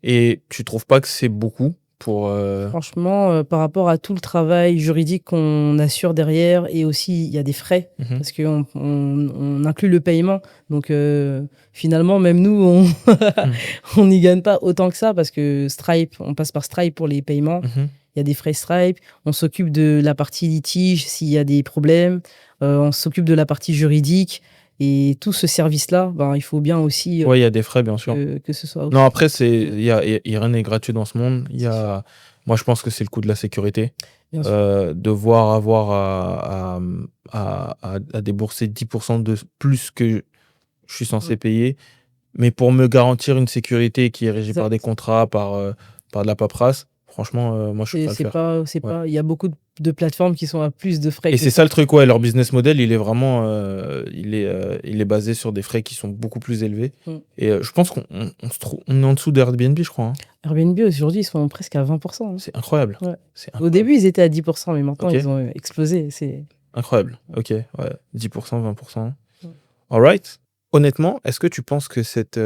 Et tu trouves pas que c'est beaucoup pour... Franchement, par rapport à tout le travail juridique qu'on assure derrière, et aussi il y a des frais, parce qu'on on inclut le paiement. Donc finalement, même nous, on n'y gagne pas autant que ça, parce que Stripe, on passe par Stripe pour les paiements. Il y a des frais Stripe. On s'occupe de la partie litige s'il y a des problèmes. On s'occupe de la partie juridique. Et tout ce service-là, il faut bien aussi... Oui, il y a des frais, bien sûr. Que ce soit... Non, après, rien n'est gratuit dans ce monde. Moi, je pense que c'est le coût de la sécurité. Devoir avoir à débourser 10% de plus que je suis censé payer, Mais pour me garantir une sécurité qui est régie par des Exact. contrats, par de la paperasse, franchement, moi, je suis prêt à le C'est faire. pas, c'est Ouais. pas. Il y a beaucoup de plateformes qui sont à plus de frais Et que c'est ça. ça le truc, ouais, leur business model, il est vraiment, il est basé sur des frais qui sont beaucoup plus élevés. Mm. Et je pense on est en dessous d'Airbnb, je crois, hein. Airbnb aujourd'hui, ils sont presque à 20%, hein. C'est incroyable. Ouais. C'est Au incroyable. début, ils étaient à 10%, mais maintenant, Ok. ils ont explosé. Incroyable. Ok, ouais. 10%, 20%. Mm. All right. Honnêtement, est-ce que tu penses que cette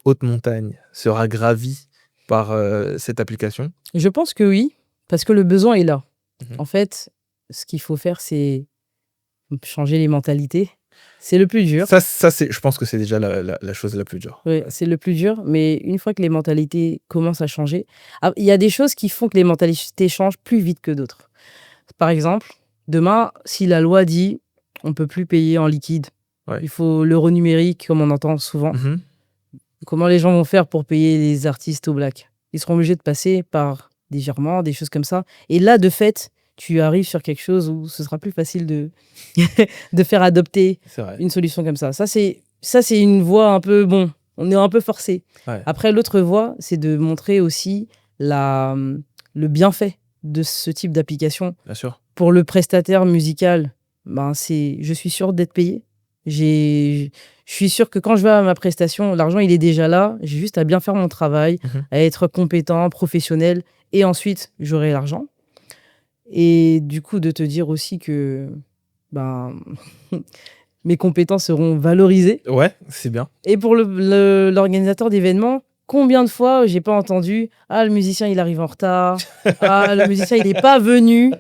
haute montagne sera gravie par cette application? Je pense que oui, parce que le besoin est là. Mhm. En fait, ce qu'il faut faire, c'est changer les mentalités. C'est le plus dur. Ça, je pense que c'est déjà la chose la plus dure. Ouais, c'est le plus dur, mais une fois que les mentalités commencent à changer, il y a des choses qui font que les mentalités changent plus vite que d'autres. Par exemple, demain, si la loi dit on peut plus payer en liquide, Ouais. il faut l'euro numérique, comme on entend souvent, Mhm. comment les gens vont faire pour payer les artistes au black? Ils seront obligés de passer par des virements, des choses comme ça. Et là, de fait, tu arrives sur quelque chose où ce sera plus facile de, de faire adopter C'est vrai. une solution comme ça. Ça, c'est une voie un peu, bon, on est un peu forcé. Ouais. Après, l'autre voie, c'est de montrer aussi le bienfait de ce type d'application. Bien sûr. Pour le prestataire musical, je suis sûr d'être payé. Je suis sûr que quand je vais à ma prestation, l'argent, il est déjà là. J'ai juste à bien faire mon travail, Mhm. à être compétent, professionnel, et ensuite, j'aurai l'argent. Et du coup, de te dire aussi que mes compétences seront valorisées. Ouais, c'est bien. Et pour l'organisateur d'événements, combien de fois j'ai pas entendu « Ah, le musicien, il arrive en retard. Ah, le musicien, il n'est pas venu.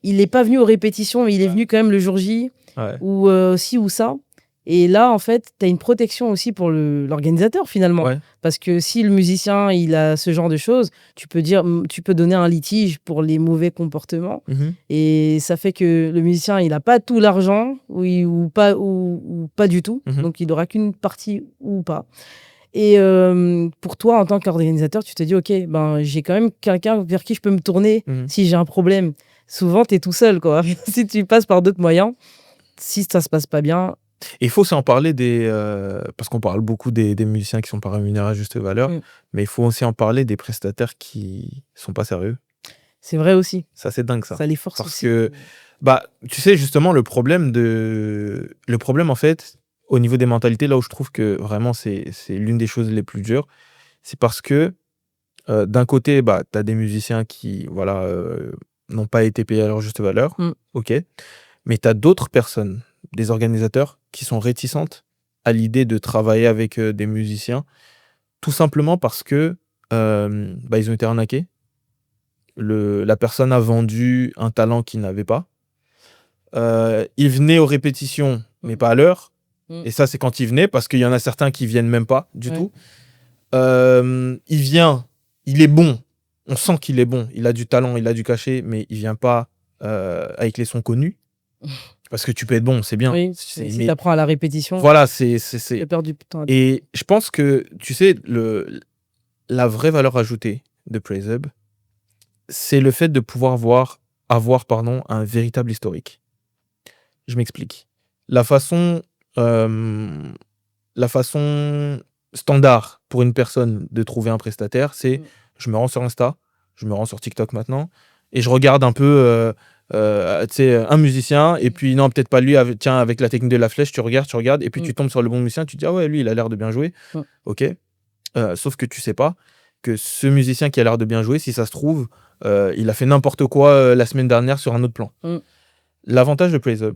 Il n'est pas venu aux répétitions, mais il est venu quand même le jour J. Ouais. Ou ci ou ça. » Et là, en fait, tu as une protection aussi pour l'organisateur, finalement. Ouais. Parce que si le musicien, il a ce genre de choses, tu peux donner un litige pour les mauvais comportements. Mhm. Et ça fait que le musicien, il n'a pas tout l'argent ou pas du tout. Mhm. Donc, il n'aura qu'une partie ou pas. Et pour toi, en tant qu'organisateur, tu te dis, OK, j'ai quand même quelqu'un vers qui je peux me tourner Mhm. si j'ai un problème. Souvent, tu es tout seul, quoi. Si tu passes par d'autres moyens, si ça se passe pas bien. Il faut aussi en parler parce qu'on parle beaucoup des musiciens qui sont pas rémunérés à juste valeur, mais il faut aussi en parler des prestataires qui sont pas sérieux. C'est vrai aussi. Ça, c'est dingue, ça. Ça les force Parce aussi. que, tu sais, justement, le problème, en fait, au niveau des mentalités, là où je trouve que vraiment c'est l'une des choses les plus dures, c'est parce que d'un côté, tu as des musiciens qui, voilà, n'ont pas été payés à leur juste valeur, ok, mais tu as d'autres personnes, des organisateurs, qui sont réticentes à l'idée de travailler avec des musiciens, tout simplement parce que ils ont été arnaqués. La personne a vendu un talent qu'il n'avait pas. Il venait aux répétitions, mais pas à l'heure. Et ça, c'est quand il venait, parce qu'il y en a certains qui viennent même pas du tout. Il vient, il est bon. On sent qu'il est bon. Il a du talent, il a du cachet, mais il vient pas avec les sons connus. Parce que tu peux être bon, c'est bien. Oui, si tu apprends à la répétition, voilà, tu perds du temps. Et je pense que, tu sais, la vraie valeur ajoutée de PraiseHub, c'est le fait de pouvoir avoir un véritable historique. Je m'explique. La façon standard pour une personne de trouver un prestataire, c'est je me rends sur Insta, je me rends sur TikTok maintenant, et je regarde un peu un musicien, et puis non, peut-être pas lui, avec la technique de la flèche, tu regardes, et puis tu tombes sur le bon musicien, tu te dis, ah ouais, lui, il a l'air de bien jouer. Ok. Sauf que tu sais pas que ce musicien qui a l'air de bien jouer, si ça se trouve, il a fait n'importe quoi la semaine dernière sur un autre plan. L'avantage de PraiseHub,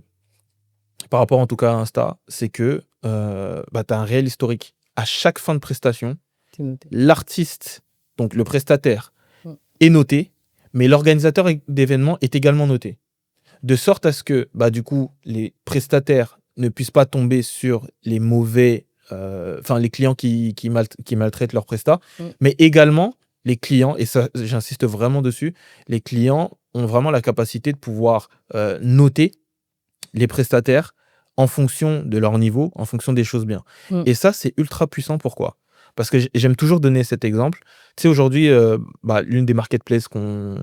par rapport en tout cas à Insta, c'est que tu as un réel historique. À chaque fin de prestation, l'artiste, donc le prestataire, est noté, mais l'organisateur d'événements est également noté. De sorte à ce que, du coup, les prestataires ne puissent pas tomber sur les mauvais, les clients qui maltraitent leurs prestats, mais également les clients, et ça, j'insiste vraiment dessus, les clients ont vraiment la capacité de pouvoir noter les prestataires en fonction de leur niveau, en fonction des choses bien. Et ça, c'est ultra puissant. Pourquoi ? Parce que j'aime toujours donner cet exemple. Tu sais, aujourd'hui, l'une des marketplaces qu'on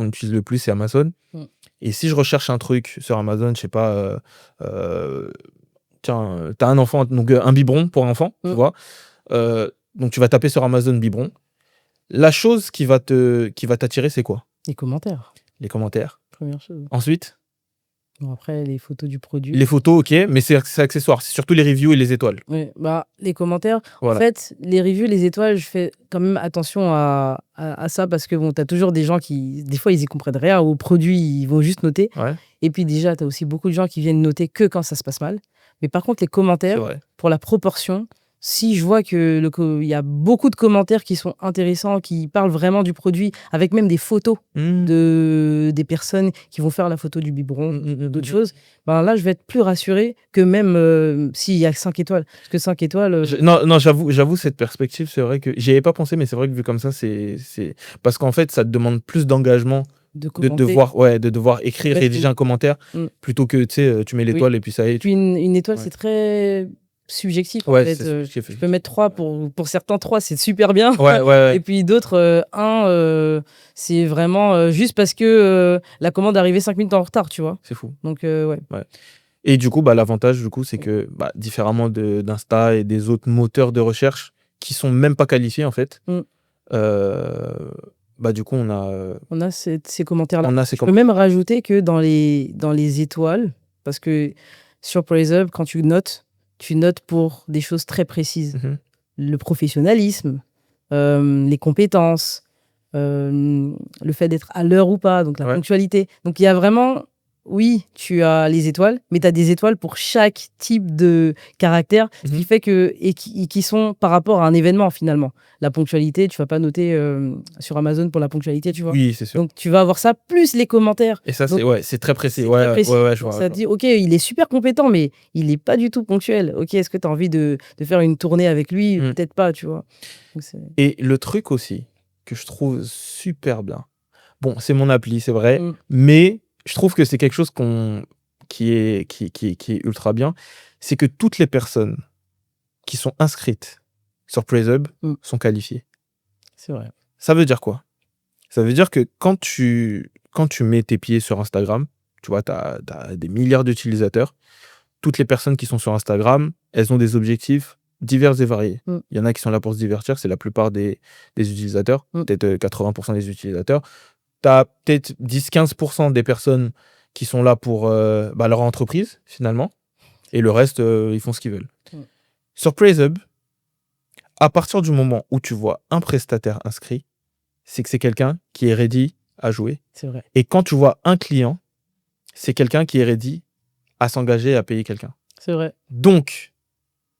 utilise le plus, c'est Amazon. Et si je recherche un truc sur Amazon, je sais pas, tiens, t'as un enfant, donc un biberon pour enfant, tu vois. Donc tu vas taper sur Amazon biberon. La chose qui va t'attirer, c'est quoi? Les commentaires, Les commentaires. première chose. Ensuite, Bon, après, les photos du produit. les photos, ok, mais c'est accessoire. C'est surtout les reviews et les étoiles. Oui, bah, les commentaires. Voilà. En fait, les reviews, les étoiles, je fais quand même attention à ça parce que bon, tu as toujours des gens qui, des fois, ils y comprennent rien au produit, ils vont juste noter. Ouais, Et puis déjà, tu as aussi beaucoup de gens qui viennent noter que quand ça se passe mal. Mais par contre, les c'est commentaires, vrai. pour la proportion, si je vois que il y a beaucoup de commentaires qui sont intéressants, qui parlent vraiment du produit, avec même des photos des personnes qui vont faire la photo du biberon, d'autres choses, ben là, je vais être plus rassuré que même s'il y a 5 étoiles. Parce que 5 étoiles, Non, j'avoue, cette perspective, c'est vrai que j'y avais pas pensé, mais c'est vrai que vu comme ça, c'est parce qu'en fait, ça te demande plus d'engagement de de commenter. devoir écrire, Ouais, rédiger un commentaire, Mm. plutôt que, tu sais, tu mets l'étoile et puis ça y est. Puis une étoile, Ouais. c'est très subjectif en Ouais, fait. c'est subjectif. Je peux mettre 3 pour certains, 3 c'est super bien. Ouais. Et puis d'autres, 1, c'est vraiment juste parce que la commande est arrivée 5 minutes en retard, tu vois. C'est fou. Donc, ouais. Et du coup, l'avantage, du coup, c'est que, différemment d'Insta et des autres moteurs de recherche qui sont même pas qualifiés, en fait, Mm. du coup, on a On a ces commentaires-là. on a ces Je peux même rajouter que dans les étoiles, parce que sur PriceHub, quand tu notes pour des choses très précises. Mhm. Le professionnalisme, les compétences, le fait d'être à l'heure ou pas, donc la Ouais. ponctualité. Donc il y a vraiment, oui, tu as les étoiles, mais tu as des étoiles pour chaque type de caractère, ce qui fait que, et qui sont par rapport à un événement finalement. La ponctualité, tu vas pas noter sur Amazon pour la ponctualité, tu vois. Oui, c'est sûr. Donc tu vas avoir ça, plus les commentaires. Et ça, Donc, c'est très précis. c'est Ouais, très précis. ouais, je Donc, vois. ça te dit, ok, il est super compétent, mais il n'est pas du tout ponctuel. Ok, est-ce que tu as envie de faire une tournée avec lui? Peut-être pas, tu vois. Donc, Et le truc aussi que je trouve super bien, bon, c'est mon appli, c'est vrai, mais je trouve que c'est quelque chose qui est ultra bien, c'est que toutes les personnes qui sont inscrites sur PriceHub sont qualifiées. C'est vrai. Ça veut dire quoi? Ça veut dire que quand tu mets tes pieds sur Instagram, tu vois, tu as des milliards d'utilisateurs. Toutes les personnes qui sont sur Instagram, elles ont des objectifs divers et variés. Il y en a qui sont là pour se divertir, c'est la plupart des utilisateurs, peut-être 80% des utilisateurs. Tu as peut-être 10-15% des personnes qui sont là pour leur entreprise, finalement, et le reste, ils font ce qu'ils veulent. Sur PriceHub, à partir du moment où tu vois un prestataire inscrit, c'est que c'est quelqu'un qui est ready à jouer. C'est vrai. Et quand tu vois un client, c'est quelqu'un qui est ready à s'engager, à payer quelqu'un. C'est vrai. Donc,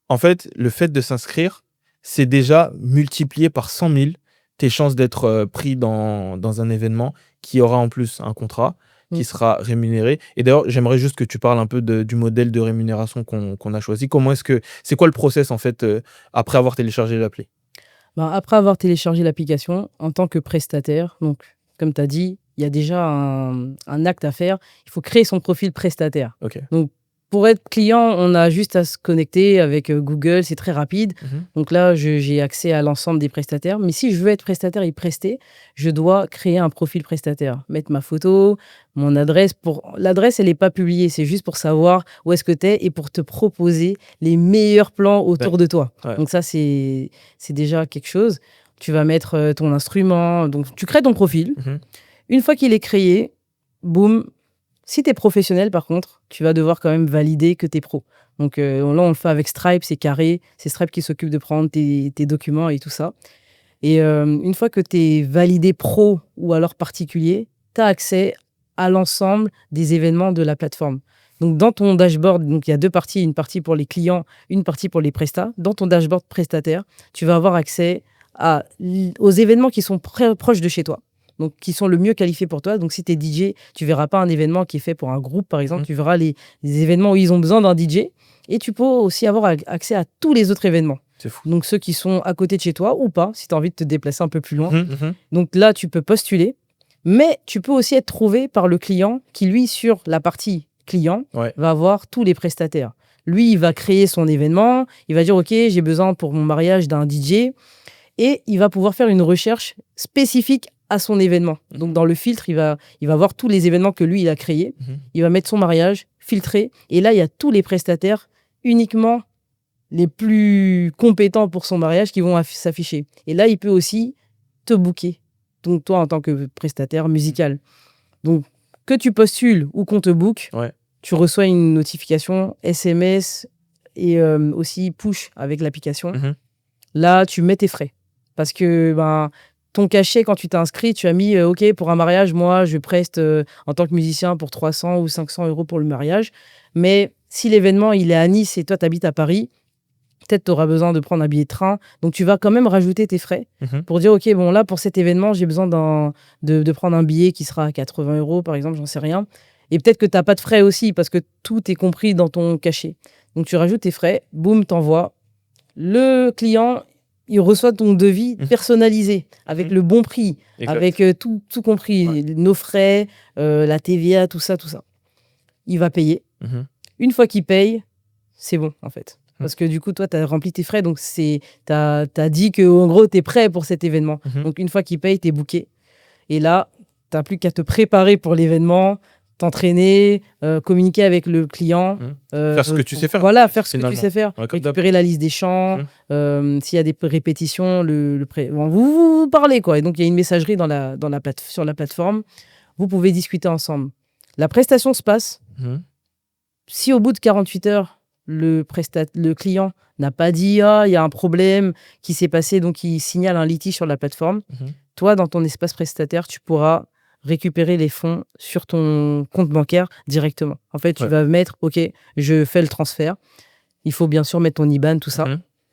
en fait, le fait de s'inscrire, c'est déjà multiplié par 100 000 tes chances d'être pris dans un événement qui aura en plus un contrat, qui sera rémunéré. Et d'ailleurs, j'aimerais juste que tu parles un peu du modèle de rémunération qu'on a choisi. C'est quoi le process, en fait, après avoir téléchargé l'appli? Après avoir téléchargé l'application, en tant que prestataire, donc, comme tu as dit, il y a déjà un acte à faire. Il faut créer son profil prestataire. Okay. Donc, pour être client, on a juste à se connecter avec Google, c'est très rapide. Donc là, j'ai accès à l'ensemble des prestataires. Mais si je veux être prestataire et prester, je dois créer un profil prestataire. Mettre ma photo, mon adresse. L'adresse, elle n'est pas publiée. C'est juste pour savoir où est-ce que tu es et pour te proposer les meilleurs plans autour de toi. Ouais. Donc ça, c'est déjà quelque chose. Tu vas mettre ton instrument. Donc, tu crées ton profil. Une fois qu'il est créé, boum. Si tu es professionnel, par contre, tu vas devoir quand même valider que tu es pro. Donc là, on le fait avec Stripe, c'est carré. C'est Stripe qui s'occupe de prendre tes documents et tout ça. Et une fois que tu es validé pro ou alors particulier, tu as accès à l'ensemble des événements de la plateforme. Donc, dans ton dashboard, donc il y a 2 parties, une partie pour les clients, une partie pour les prestats. Dans ton dashboard prestataire, tu vas avoir accès aux événements qui sont proches de chez toi. Donc, qui sont le mieux qualifiés pour toi. Donc, si tu es DJ, tu ne verras pas un événement qui est fait pour un groupe, par exemple. Tu verras les événements où ils ont besoin d'un DJ. Et tu peux aussi avoir accès à tous les autres événements. C'est fou. Donc, ceux qui sont à côté de chez toi ou pas, si tu as envie de te déplacer un peu plus loin. Donc là, tu peux postuler. Mais tu peux aussi être trouvé par le client qui, lui, sur la partie client, va avoir tous les prestataires. Lui, il va créer son événement. Il va dire, OK, j'ai besoin pour mon mariage d'un DJ. Et il va pouvoir faire une recherche spécifique à son événement. Donc, dans le filtre, il va voir tous les événements que lui, il a créés. Il va mettre son mariage, filtrer. Et là, il y a tous les prestataires uniquement les plus compétents pour son mariage qui vont s'afficher. Et là, il peut aussi te booker. Donc, toi, en tant que prestataire musical. Donc, que tu postules ou qu'on te book, Ouais. tu reçois une notification SMS et aussi push avec l'application. Là, tu mets tes frais. Parce que ton cachet, quand tu t'es inscrit, tu as mis OK, pour un mariage, moi, je preste en tant que musicien pour 300 ou 500 euros pour le mariage. Mais si l'événement, il est à Nice et toi, tu habites à Paris, peut-être tu auras besoin de prendre un billet de train. Donc, tu vas quand même rajouter tes frais pour dire OK, bon, là, pour cet événement, j'ai besoin de prendre un billet qui sera à 80 euros, par exemple, j'en sais rien. Et peut-être que tu n'as pas de frais aussi parce que tout est compris dans ton cachet. Donc, tu rajoutes tes frais, boum, t'envoies. Le client, il reçoit ton devis personnalisé avec le bon prix, Exact. avec tout compris, nos frais, la TVA, tout ça. Il va payer. Une fois qu'il paye, c'est bon, en fait. Parce que du coup, toi, tu as rempli tes frais, donc tu as dit qu'en gros, tu es prêt pour cet événement. Donc, une fois qu'il paye, tu es booké. Et là, tu n'as plus qu'à te préparer pour l'événement, t'entraîner, communiquer avec le client. Faire ce que tu sais faire. Voilà, faire ce que tu sais faire. Ouais, récupérer la liste des chants. S'il y a des répétitions, vous parlez, quoi. Et donc, il y a une messagerie sur la plateforme. Vous pouvez discuter ensemble. La prestation se passe. Si au bout de 48 heures, le client n'a pas dit « Ah, il y a un problème qui s'est passé », donc il signale un litige sur la plateforme. Toi, dans ton espace prestataire, tu pourras récupérer les fonds sur ton compte bancaire directement. En fait, tu vas mettre « OK, je fais le transfert ». Il faut bien sûr mettre ton IBAN, tout ça.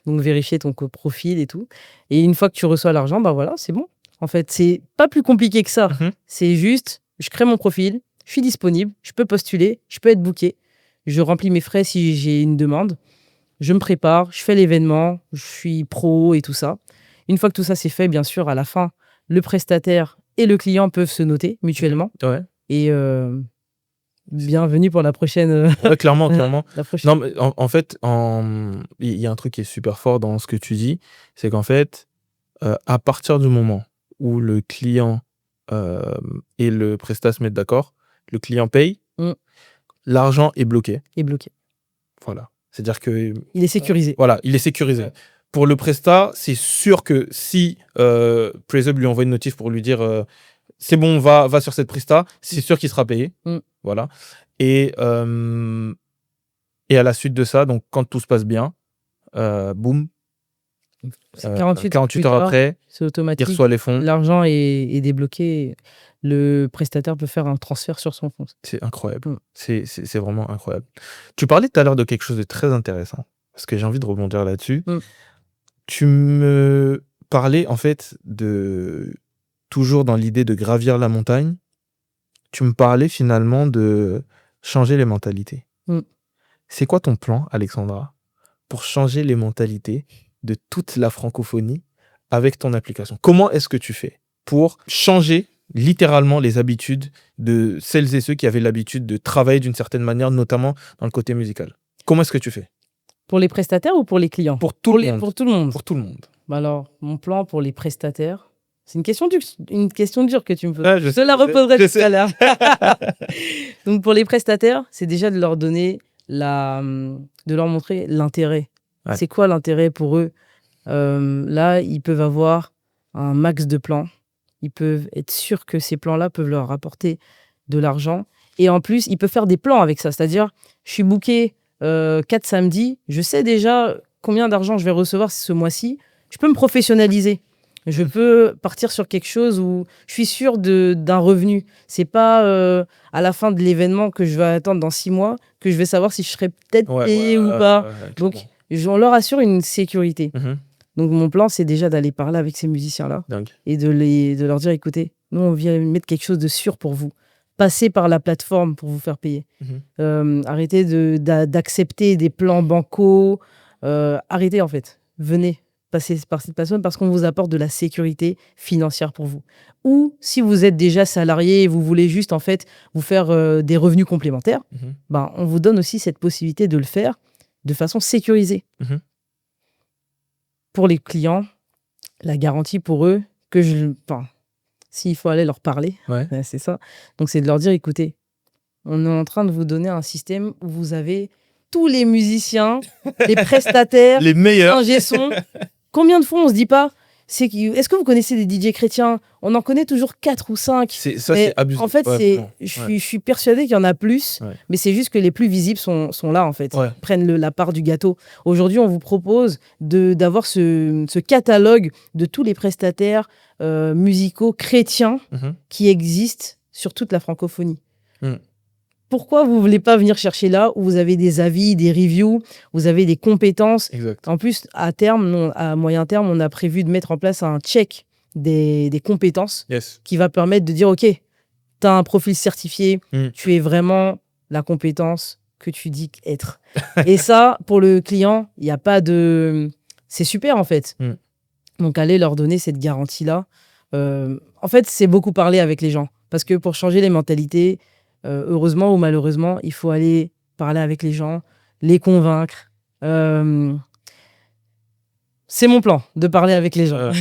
Donc, vérifier ton profil et tout. Et une fois que tu reçois l'argent, voilà, c'est bon. En fait, c'est pas plus compliqué que ça. C'est juste, je crée mon profil, je suis disponible, je peux postuler, je peux être booké. Je remplis mes frais si j'ai une demande. Je me prépare, je fais l'événement, je suis pro et tout ça. Une fois que tout ça c'est fait, bien sûr, à la fin, le prestataire et le client peuvent se noter mutuellement. Et bienvenue pour la prochaine. Clairement. La prochaine. Non, mais en fait, il y a un truc qui est super fort dans ce que tu dis, c'est qu'en fait, à partir du moment où le client et le prestat se mettent d'accord, le client paye, l'argent est bloqué. Voilà. C'est-à-dire que... Il est sécurisé. Voilà, il est sécurisé. Ouais. Pour le prestat, c'est sûr que si PraisUp lui envoie une notif pour lui dire c'est bon, va sur cette presta, c'est sûr qu'il sera payé. Voilà. Et à la suite de ça, donc quand tout se passe bien, boum. 48 heures après, c'est automatique. Il reçoit les fonds. L'argent est débloqué. Le prestataire peut faire un transfert sur son compte. C'est incroyable. C'est vraiment incroyable. Tu parlais tout à l'heure de quelque chose de très intéressant, parce que j'ai envie de rebondir là-dessus. Tu me parlais en fait toujours dans l'idée de gravir la montagne, tu me parlais finalement de changer les mentalités. C'est quoi ton plan, Alexandra, pour changer les mentalités de toute la francophonie avec ton application? Comment est-ce que tu fais pour changer littéralement les habitudes de celles et ceux qui avaient l'habitude de travailler d'une certaine manière, notamment dans le côté musical? Comment est-ce que tu fais? Pour les prestataires ou pour les clients? Pour tout le monde. Pour tout le monde. Pour tout le monde. Alors, mon plan pour les prestataires, c'est une question dure que tu me poses. Je te la reposerai tout à l'heure. Donc, pour les prestataires, c'est déjà de leur donner de leur montrer l'intérêt. C'est quoi l'intérêt pour eux? Là, ils peuvent avoir un max de plans. Ils peuvent être sûrs que ces plans-là peuvent leur rapporter de l'argent. Et en plus, ils peuvent faire des plans avec ça. C'est-à-dire, je suis booké 4 samedis. Je sais déjà combien d'argent je vais recevoir ce mois-ci. Je peux me professionnaliser. Je peux partir sur quelque chose où je suis sûr d'un revenu. C'est pas à la fin de l'événement que je vais attendre dans 6 mois que je vais savoir si je serai peut-être payé ou pas. Donc, on leur assure une sécurité. Donc, mon plan, c'est déjà d'aller parler avec ces musiciens-là et de leur dire, écoutez, nous, on vient mettre quelque chose de sûr pour vous. Passez par la plateforme pour vous faire payer. Arrêtez d'accepter des plans bancaux. Arrêtez, en fait. Venez passer par cette plateforme parce qu'on vous apporte de la sécurité financière pour vous. Ou si vous êtes déjà salarié et vous voulez juste, en fait, vous faire des revenus complémentaires, on vous donne aussi cette possibilité de le faire de façon sécurisée. Pour les clients, la garantie pour eux, s'il faut aller leur parler, c'est ça. Donc, c'est de leur dire, écoutez, on est en train de vous donner un système où vous avez tous les musiciens, les prestataires, Les meilleurs. ingé son. Combien de fois on se dit pas, est-ce que vous connaissez des DJ chrétiens? On en connaît toujours 4 ou 5. C'est abusé. En fait, Ouais, non. je suis persuadée qu'il y en a plus, Ouais. mais c'est juste que les plus visibles sont là, en fait. Ouais. Prennent la part du gâteau. Aujourd'hui, on vous propose d'avoir ce catalogue de tous les prestataires musicaux chrétiens Mhm. qui existent sur toute la francophonie. Mm. Pourquoi vous ne voulez pas venir chercher là où vous avez des avis, des reviews, vous avez des compétences? Exact. En plus, à moyen terme, on a prévu de mettre en place un check des compétences Yes. qui va permettre de dire, OK, tu as un profil certifié, Mm. tu es vraiment la compétence que tu dis être. Et ça, pour le client, il n'y a pas de... C'est super, en fait. Mm. Donc, allez leur donner cette garantie-là. En fait, c'est beaucoup parler avec les gens. Parce que pour changer les mentalités, heureusement ou malheureusement, il faut aller parler avec les gens, les convaincre. C'est mon plan, de parler avec les gens.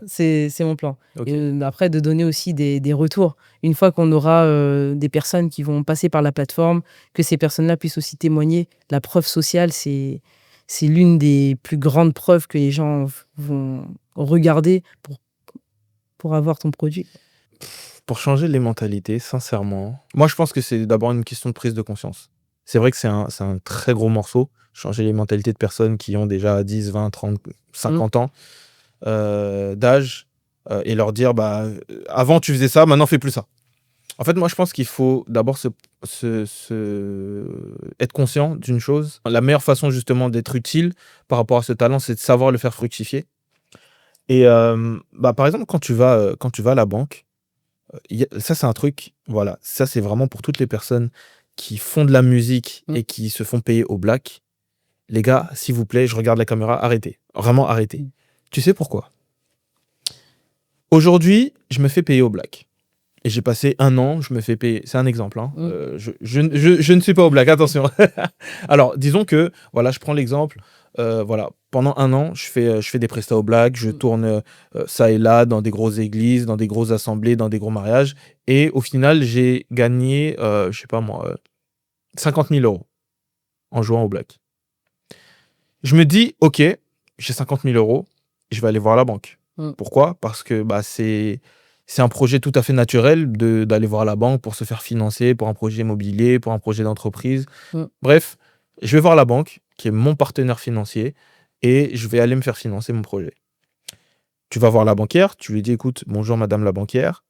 C'est mon plan. Ok. Et, après, de donner aussi des retours. Une fois qu'on aura des personnes qui vont passer par la plateforme, que ces personnes-là puissent aussi témoigner. La preuve sociale, c'est l'une des plus grandes preuves que les gens vont regarder pour avoir ton produit. Pour changer les mentalités, sincèrement, moi je pense que c'est d'abord une question de prise de conscience. C'est vrai que c'est un très gros morceau, changer les mentalités de personnes qui ont déjà 10, 20, 30, 50 ans d'âge et leur dire avant tu faisais ça, maintenant fais plus ça. En fait, moi je pense qu'il faut d'abord être conscient d'une chose. La meilleure façon justement d'être utile par rapport à ce talent, c'est de savoir le faire fructifier. Et par exemple, quand tu vas à la banque, ça c'est un truc, voilà, ça c'est vraiment pour toutes les personnes qui font de la musique et qui se font payer au black. Les gars, s'il vous plaît, je regarde la caméra, arrêtez. Vraiment arrêtez. Tu sais pourquoi? Aujourd'hui, je me fais payer au black. Et j'ai passé 1 an, je me fais payer. C'est un exemple. Hein. Je ne suis pas au black, attention. Alors, disons que, voilà, je prends l'exemple. Voilà, pendant 1 an, je fais des prestats au black, je tourne ça et là dans des grosses églises, dans des grosses assemblées, dans des gros mariages. Et au final, j'ai gagné, je sais pas moi, 50 000 € en jouant au black. Je me dis, ok, j'ai 50 000 €, je vais aller voir la banque. Pourquoi? Parce que c'est un projet tout à fait naturel d'aller voir la banque pour se faire financer pour un projet immobilier, pour un projet d'entreprise. Bref, je vais voir la banque, qui est mon partenaire financier, et je vais aller me faire financer mon projet. Tu vas voir la banquière, tu lui dis, écoute, bonjour madame la banquière,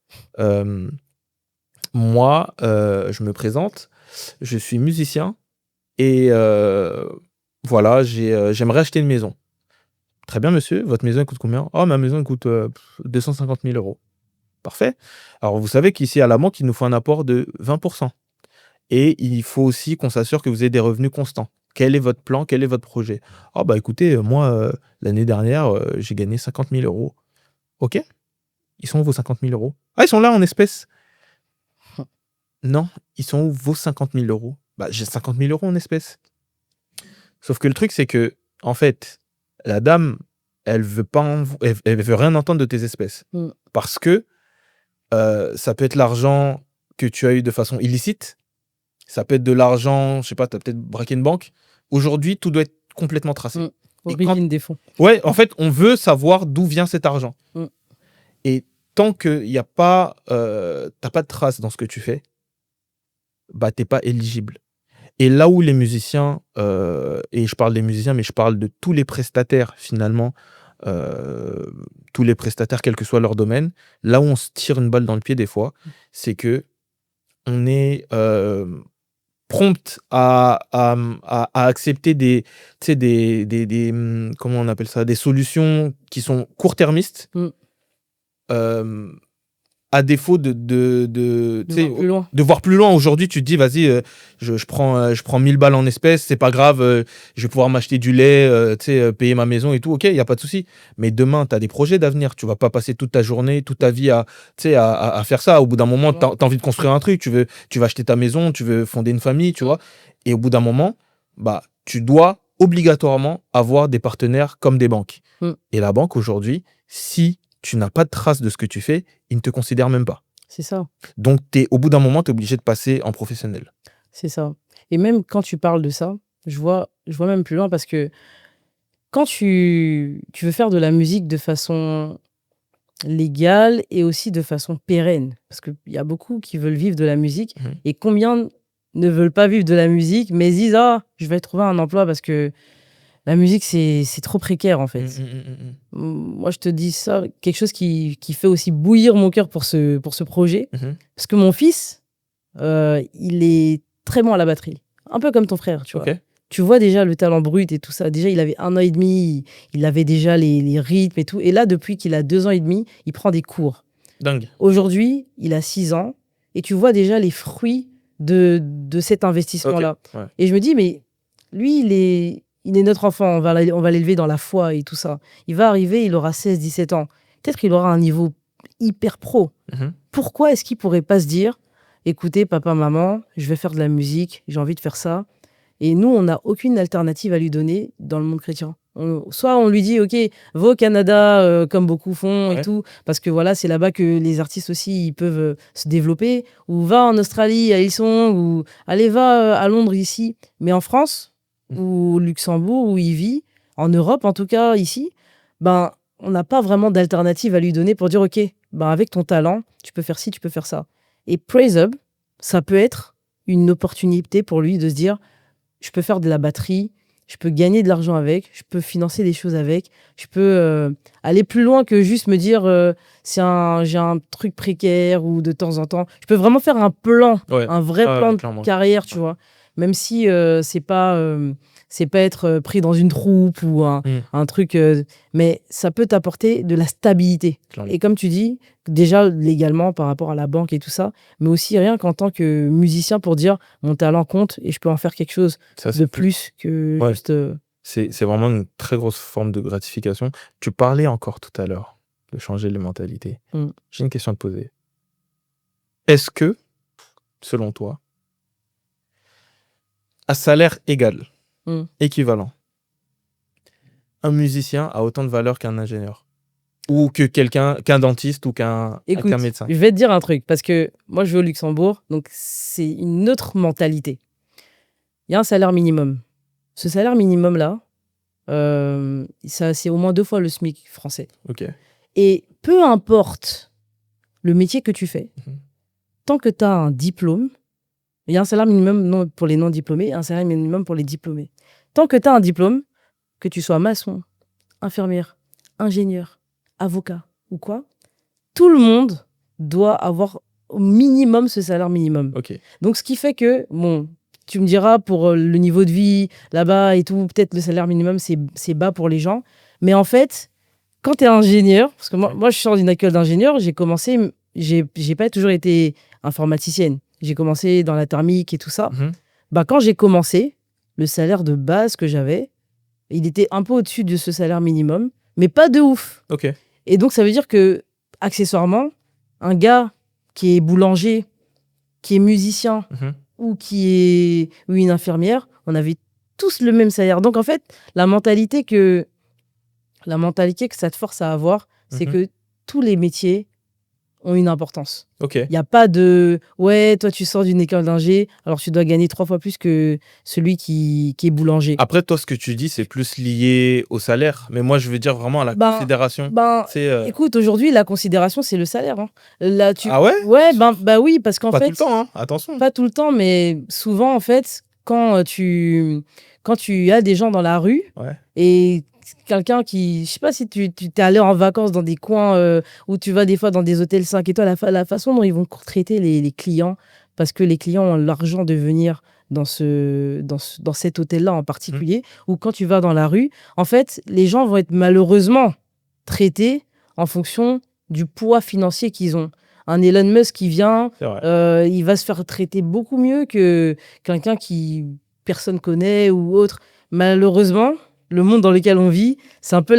moi, je me présente, je suis musicien, et voilà, j'aimerais acheter une maison. Très bien monsieur, votre maison elle coûte combien? Oh, ma maison elle coûte 250 000 €. Parfait. Alors, vous savez qu'ici, à la banque, il nous faut un apport de 20%. Et il faut aussi qu'on s'assure que vous avez des revenus constants. Quel est votre plan? Quel est votre projet? Oh, écoutez, moi, l'année dernière, j'ai gagné 50 000 €. OK. Ils sont où vos 50 000 €? Ah, ils sont là en espèces. Non, ils sont où vos 50 000 €? J'ai 50 000 € en espèces. Sauf que le truc, c'est que, en fait, la dame, elle veut rien entendre de tes espèces. Parce que ça peut être l'argent que tu as eu de façon illicite. Ça peut être de l'argent, je sais pas, tu as peut-être braqué une banque. Aujourd'hui, tout doit être complètement tracé. Origine des fonds. Ouais, en fait, on veut savoir d'où vient cet argent. Et tant qu'il n'y a pas, t'as pas de trace dans ce que tu fais, t'es pas éligible. Et là où les musiciens, et je parle des musiciens, mais je parle de tous les prestataires finalement, tous les prestataires, quel que soit leur domaine, là où on se tire une balle dans le pied des fois, c'est que on est prompt à accepter des comment on appelle ça, des solutions qui sont court-termistes, à défaut de voir plus loin. Aujourd'hui, tu te dis, vas-y, je prends 1000 balles en espèces, c'est pas grave, je vais pouvoir m'acheter du lait, payer ma maison et tout, ok, il n'y a pas de souci. Mais demain, tu as des projets d'avenir, tu vas pas passer toute ta journée, toute ta vie à faire ça. Au bout d'un moment, tu as envie de construire un truc, tu vas acheter ta maison, tu veux fonder une famille, tu vois. Et au bout d'un moment, tu dois obligatoirement avoir des partenaires comme des banques. Et la banque, aujourd'hui, si tu n'as pas de trace de ce que tu fais, ils ne te considèrent même pas. C'est ça. Donc, au bout d'un moment, tu es obligé de passer en professionnel. C'est ça. Et même quand tu parles de ça, Je vois même plus loin parce que quand tu veux faire de la musique de façon légale et aussi de façon pérenne, parce qu'il y a beaucoup qui veulent vivre de la musique et combien ne veulent pas vivre de la musique mais disent ah je vais trouver un emploi parce que la musique c'est trop précaire en fait. Moi je te dis ça, quelque chose qui fait aussi bouillir mon cœur pour ce projet parce que mon fils il est très bon à la batterie, un peu comme ton frère, tu vois. Tu vois déjà le talent brut et tout ça. Déjà, il avait 1 an et demi, il avait déjà les rythmes et tout. Et là, depuis qu'il a 2 ans et demi, il prend des cours. Dingue. Aujourd'hui, il a 6 ans et tu vois déjà les fruits de cet investissement-là. Ouais. Et je me dis, mais lui, il est notre enfant. On va l'élever dans la foi et tout ça. Il va arriver, il aura 16, 17 ans. Peut-être qu'il aura un niveau hyper pro. Pourquoi est-ce qu'il pourrait pas se dire, écoutez, papa, maman, je vais faire de la musique, j'ai envie de faire ça. Et nous, on n'a aucune alternative à lui donner dans le monde chrétien. Soit on lui dit, OK, va au Canada, comme beaucoup font et tout, parce que voilà, c'est là-bas que les artistes aussi ils peuvent se développer, ou va en Australie, à Hillsong, ou allez, va à Londres ici. Mais en France, ou au Luxembourg, où il vit, en Europe en tout cas, ici, ben, on n'a pas vraiment d'alternative à lui donner pour dire, OK, ben, avec ton talent, tu peux faire ci, tu peux faire ça. Et Praise Hub, ça peut être une opportunité pour lui de se dire, je peux faire de la batterie, je peux gagner de l'argent avec, je peux financer des choses avec, je peux aller plus loin que juste me dire j'ai un truc précaire ou de temps en temps. Je peux vraiment faire un plan, un vrai plan de carrière, tu vois. Même si c'est pas être pris dans une troupe ou un truc, mais ça peut t'apporter de la stabilité. Clairement. Et comme tu dis, déjà légalement par rapport à la banque et tout ça, mais aussi rien qu'en tant que musicien pour dire mon talent compte et je peux en faire quelque chose de plus que juste... C'est vraiment une très grosse forme de gratification. Tu parlais encore tout à l'heure de changer les mentalités. J'ai une question à te poser. Est-ce que, selon toi, à salaire égal, équivalent, un musicien a autant de valeur qu'un ingénieur? Ou qu'un dentiste ou qu'un médecin? Je vais te dire un truc, parce que moi, je vais au Luxembourg, donc c'est une autre mentalité. Il y a un salaire minimum. Ce salaire minimum-là, c'est au moins 2 fois le SMIC français. Et peu importe le métier que tu fais, tant que tu as un diplôme, il y a un salaire minimum pour les non-diplômés et un salaire minimum pour les diplômés. Tant que tu as un diplôme, que tu sois maçon, infirmière, ingénieur, avocat ou quoi, tout le monde doit avoir au minimum ce salaire minimum. Donc, ce qui fait que, bon, tu me diras pour le niveau de vie là-bas et tout, peut-être le salaire minimum, c'est bas pour les gens. Mais en fait, quand tu es ingénieur, parce que moi, je sors d'une école d'ingénieur, j'ai pas toujours été informaticienne. J'ai commencé dans la thermique et tout ça. Bah, quand j'ai commencé, le salaire de base que j'avais, il était un peu au-dessus de ce salaire minimum, mais pas de ouf. Et donc, ça veut dire que, accessoirement, un gars qui est boulanger, qui est musicien, ou une infirmière, on avait tous le même salaire. Donc, en fait, la mentalité que ça te force à avoir, c'est que tous les métiers ont une importance. Il n'y a pas de « ouais, toi, tu sors d'une école d'ingé, alors tu dois gagner 3 fois plus que celui qui est boulanger. » Après, toi, ce que tu dis, c'est plus lié au salaire. Mais moi, je veux dire vraiment à la considération. Écoute, aujourd'hui, la considération, c'est le salaire. Hein. Là, Ah ouais? Ouais, oui, parce qu'en fait... Pas tout le temps, hein. Attention. Pas tout le temps, mais souvent, en fait, quand tu as des gens dans la rue et quelqu'un qui... Je sais pas si tu t'es allé en vacances dans des coins où tu vas des fois dans des hôtels 5 étoiles, la façon dont ils vont traiter les clients, parce que les clients ont l'argent de venir dans cet hôtel-là en particulier, ou quand tu vas dans la rue, en fait, les gens vont être malheureusement traités en fonction du poids financier qu'ils ont. Un Elon Musk qui vient, il va se faire traiter beaucoup mieux que quelqu'un qui personne connaît ou autre. Malheureusement, le monde dans lequel on vit, c'est un peu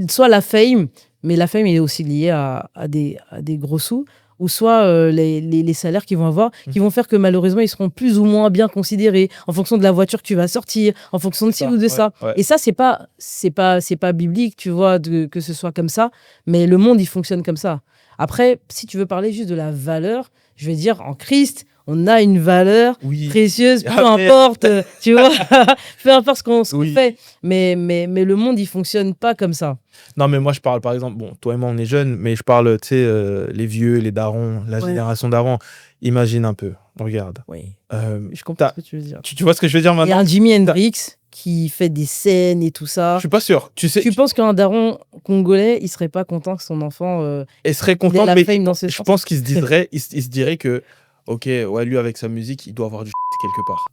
soit la fame, mais la fame est aussi liée à des gros sous, ou soit les salaires qu'ils vont avoir, qui vont faire que malheureusement, ils seront plus ou moins bien considérés en fonction de la voiture que tu vas sortir, en fonction de ci ou de ça. Et ça, c'est pas biblique, tu vois, que ce soit comme ça, mais le monde, il fonctionne comme ça. Après, si tu veux parler juste de la valeur, je vais dire, en Christ, on a une valeur Oui. précieuse, peu Ah, mais- importe, tu vois, peu importe ce qu'on Oui. fait. Mais le monde, il fonctionne pas comme ça. Non, mais moi, je parle, par exemple, bon, toi et moi, on est jeunes, mais je parle, tu sais, les vieux, les darons, la Ouais. génération d'avant. Imagine un peu, regarde. Oui, Euh, je comprends t'as- ce que tu veux dire. tu vois ce que je veux dire Il y a maintenant? un Jimi Hendrix qui fait des scènes et tout ça. Je suis pas sûr. Tu sais, Tu penses qu'un daron congolais, il serait pas content que son enfant elle serait il ait contente, la mais fame dans ce je sens? pense qu'il se dirait, il se dirait que, ok, ouais, lui, avec sa musique, il doit avoir du quelque part.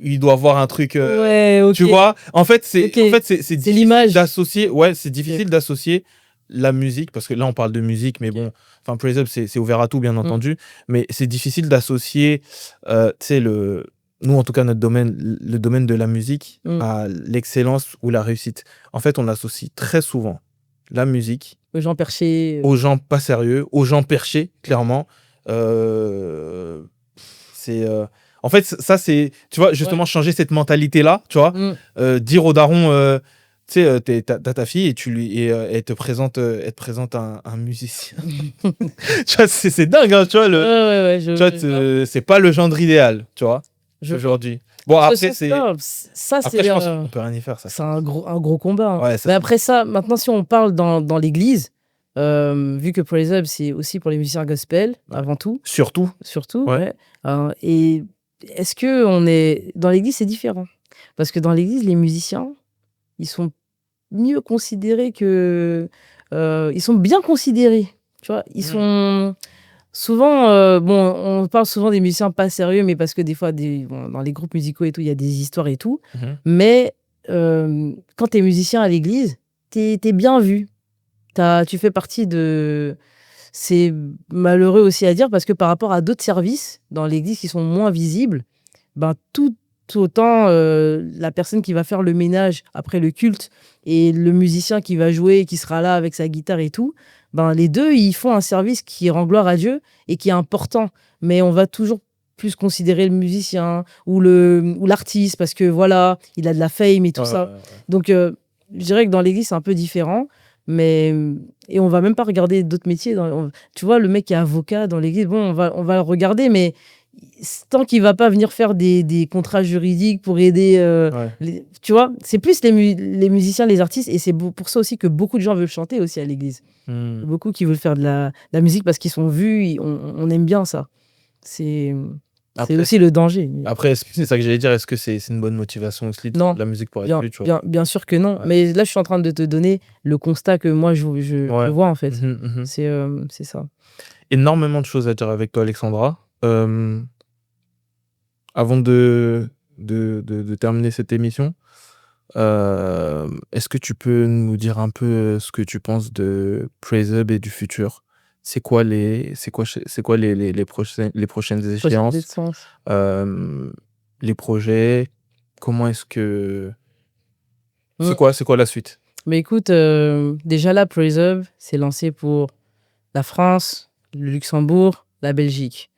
Il doit avoir un truc. Ouais, ok. Tu vois, en fait, c'est Ok. c'est difficile l'image. d'associer. Ouais, c'est difficile d'associer la musique, parce que là, on parle de musique, mais bon, enfin, Praise Up, c'est ouvert à tout, bien entendu, mais c'est difficile d'associer, tu sais, nous, en tout cas, notre domaine, le domaine de la musique, à l'excellence ou la réussite. En fait, on associe très souvent la musique Aux gens perchés. aux gens pas sérieux, aux gens perchés, clairement. C'est en fait ça, c'est, tu vois, justement, changer cette mentalité là, tu vois, dire au daron, tu sais, t'as ta fille et elle te présente un musicien. Tu vois, c'est dingue, hein, tu vois, Ouais, tu vois, c'est pas le genre idéal, tu vois, aujourd'hui. Bon, après, ça, c'est c'est je pense qu'on peut rien y faire, ça. c'est un gros combat, hein. Ouais, ça, Mais après ça, maintenant, si on parle dans l'église, vu que Praise Up, c'est aussi pour les musiciens gospel, avant tout. surtout. Ouais. Et est-ce que on est dans l'église, c'est différent? Parce que dans l'église, les musiciens, ils sont mieux considérés que ils sont bien considérés, tu vois. Ils sont souvent bon, on parle souvent des musiciens pas sérieux, mais parce que des fois bon, dans les groupes musicaux et tout, il y a des histoires et tout. Mais quand tu es musicien à l'église, t'es bien vu. Tu fais partie de... C'est malheureux aussi à dire parce que par rapport à d'autres services dans l'église qui sont moins visibles, ben tout autant la personne qui va faire le ménage après le culte et le musicien qui va jouer, qui sera là avec sa guitare et tout, ben les deux, ils font un service qui rend gloire à Dieu et qui est important. Mais on va toujours plus considérer le musicien ou l'artiste parce que voilà, il a de la fame et tout ça. Donc, je dirais que dans l'église, c'est un peu différent. Et on va même pas regarder d'autres métiers. Tu vois, le mec qui est avocat dans l'église, bon, on va le regarder, mais tant qu'il va pas venir faire des contrats juridiques pour aider, tu vois, c'est plus les musiciens, les artistes, et c'est pour ça aussi que beaucoup de gens veulent chanter aussi à l'église. Beaucoup qui veulent faire de la musique parce qu'ils sont vus, on aime bien ça. C'est aussi le danger. Après, c'est ça que j'allais dire, est-ce que c'est une bonne motivation aussi de Non, la musique pour être vu, tu vois? bien sûr que non. Mais là, je suis en train de te donner le constat que moi, je vois, en fait. C'est ça. Énormément de choses à dire avec toi, Alexandra. Avant de terminer cette émission, est-ce que tu peux nous dire un peu ce que tu penses de Praise Up et du futur? C'est quoi les prochaines échéances? Les projets? Comment est-ce que... C'est quoi la suite? Mais écoute, déjà là, Praise Up, c'est lancé pour la France, le Luxembourg, la Belgique.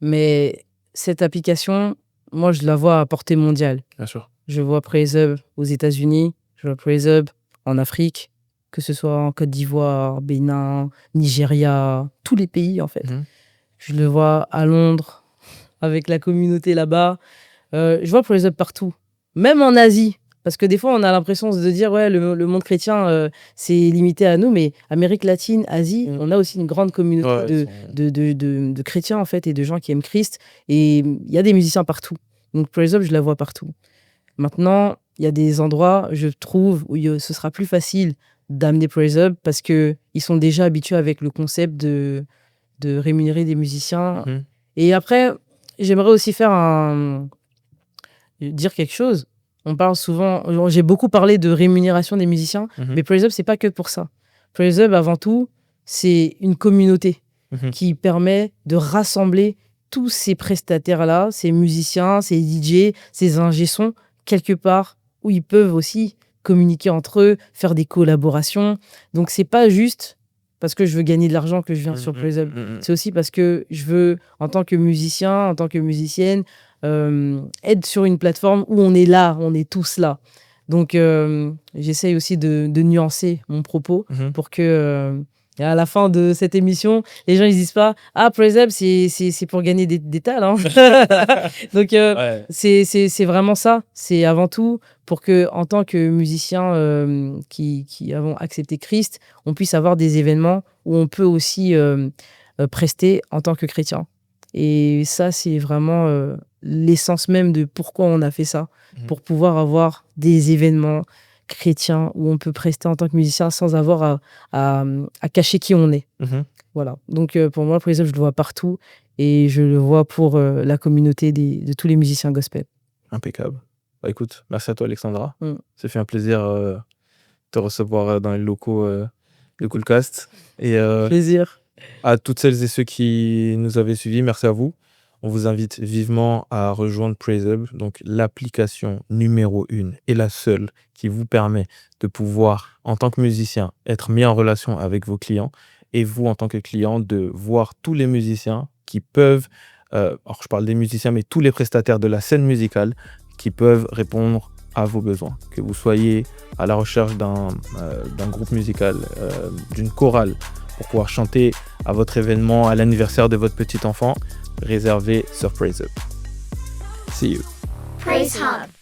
Mais cette application, moi, je la vois à portée mondiale. Bien sûr. Je vois Praise Up aux États-Unis, je vois Praise Up en Afrique, que ce soit en Côte d'Ivoire, Bénin, Nigeria, tous les pays, en fait. Je le vois à Londres, avec la communauté là-bas. Je vois Praise Up partout, même en Asie. Parce que des fois, on a l'impression de dire, ouais, le monde chrétien, c'est limité à nous, mais Amérique latine, Asie, on a aussi une grande communauté de chrétiens, en fait, et de gens qui aiment Christ. Et il y a des musiciens partout. Donc, Praise Up, je la vois partout. Maintenant, il y a des endroits, je trouve, où ce sera plus facile d'amener Praise Up parce qu'ils sont déjà habitués avec le concept de rémunérer des musiciens. Et après, j'aimerais aussi dire quelque chose. On parle souvent, j'ai beaucoup parlé de rémunération des musiciens, mais Praise Up, c'est pas que pour ça. Praise Up, avant tout, c'est une communauté qui permet de rassembler tous ces prestataires-là, ces musiciens, ces DJ, ces ingé-sons, quelque part où ils peuvent aussi communiquer entre eux, faire des collaborations. Donc, c'est pas juste parce que je veux gagner de l'argent que je viens sur Praise Up. C'est aussi parce que je veux, en tant que musicien, en tant que musicienne, être sur une plateforme où on est là, on est tous là. Donc, j'essaye aussi de nuancer mon propos pour que Et à la fin de cette émission, les gens ils disent pas ah Praise Up c'est pour gagner des tales hein. Donc Ouais. c'est vraiment ça. C'est avant tout pour que en tant que musicien qui avons accepté Christ, on puisse avoir des événements où on peut aussi prester en tant que chrétien. Et ça c'est vraiment l'essence même de pourquoi on a fait ça, pour pouvoir avoir des événements chrétiens où on peut prester en tant que musicien sans avoir à cacher qui on est. Voilà. Donc pour moi, Praise Up, je le vois partout et je le vois pour la communauté de tous les musiciens gospel. Impeccable. Bah, écoute, merci à toi Alexandra. Ça fait un plaisir de te recevoir dans les locaux de Coolcast. Et Plaisir. à toutes celles et ceux qui nous avaient suivis, merci à vous. On vous invite vivement à rejoindre Praise Up, donc l'application numéro 1 et la seule qui vous permet de pouvoir, en tant que musicien, être mis en relation avec vos clients et vous, en tant que client, de voir tous les musiciens qui peuvent, alors je parle des musiciens, mais tous les prestataires de la scène musicale qui peuvent répondre à vos besoins. Que vous soyez à la recherche d'un groupe musical, d'une chorale, pour pouvoir chanter à votre événement, à l'anniversaire de votre petit enfant, réservé sur Praise Up. See you. Praise Hub.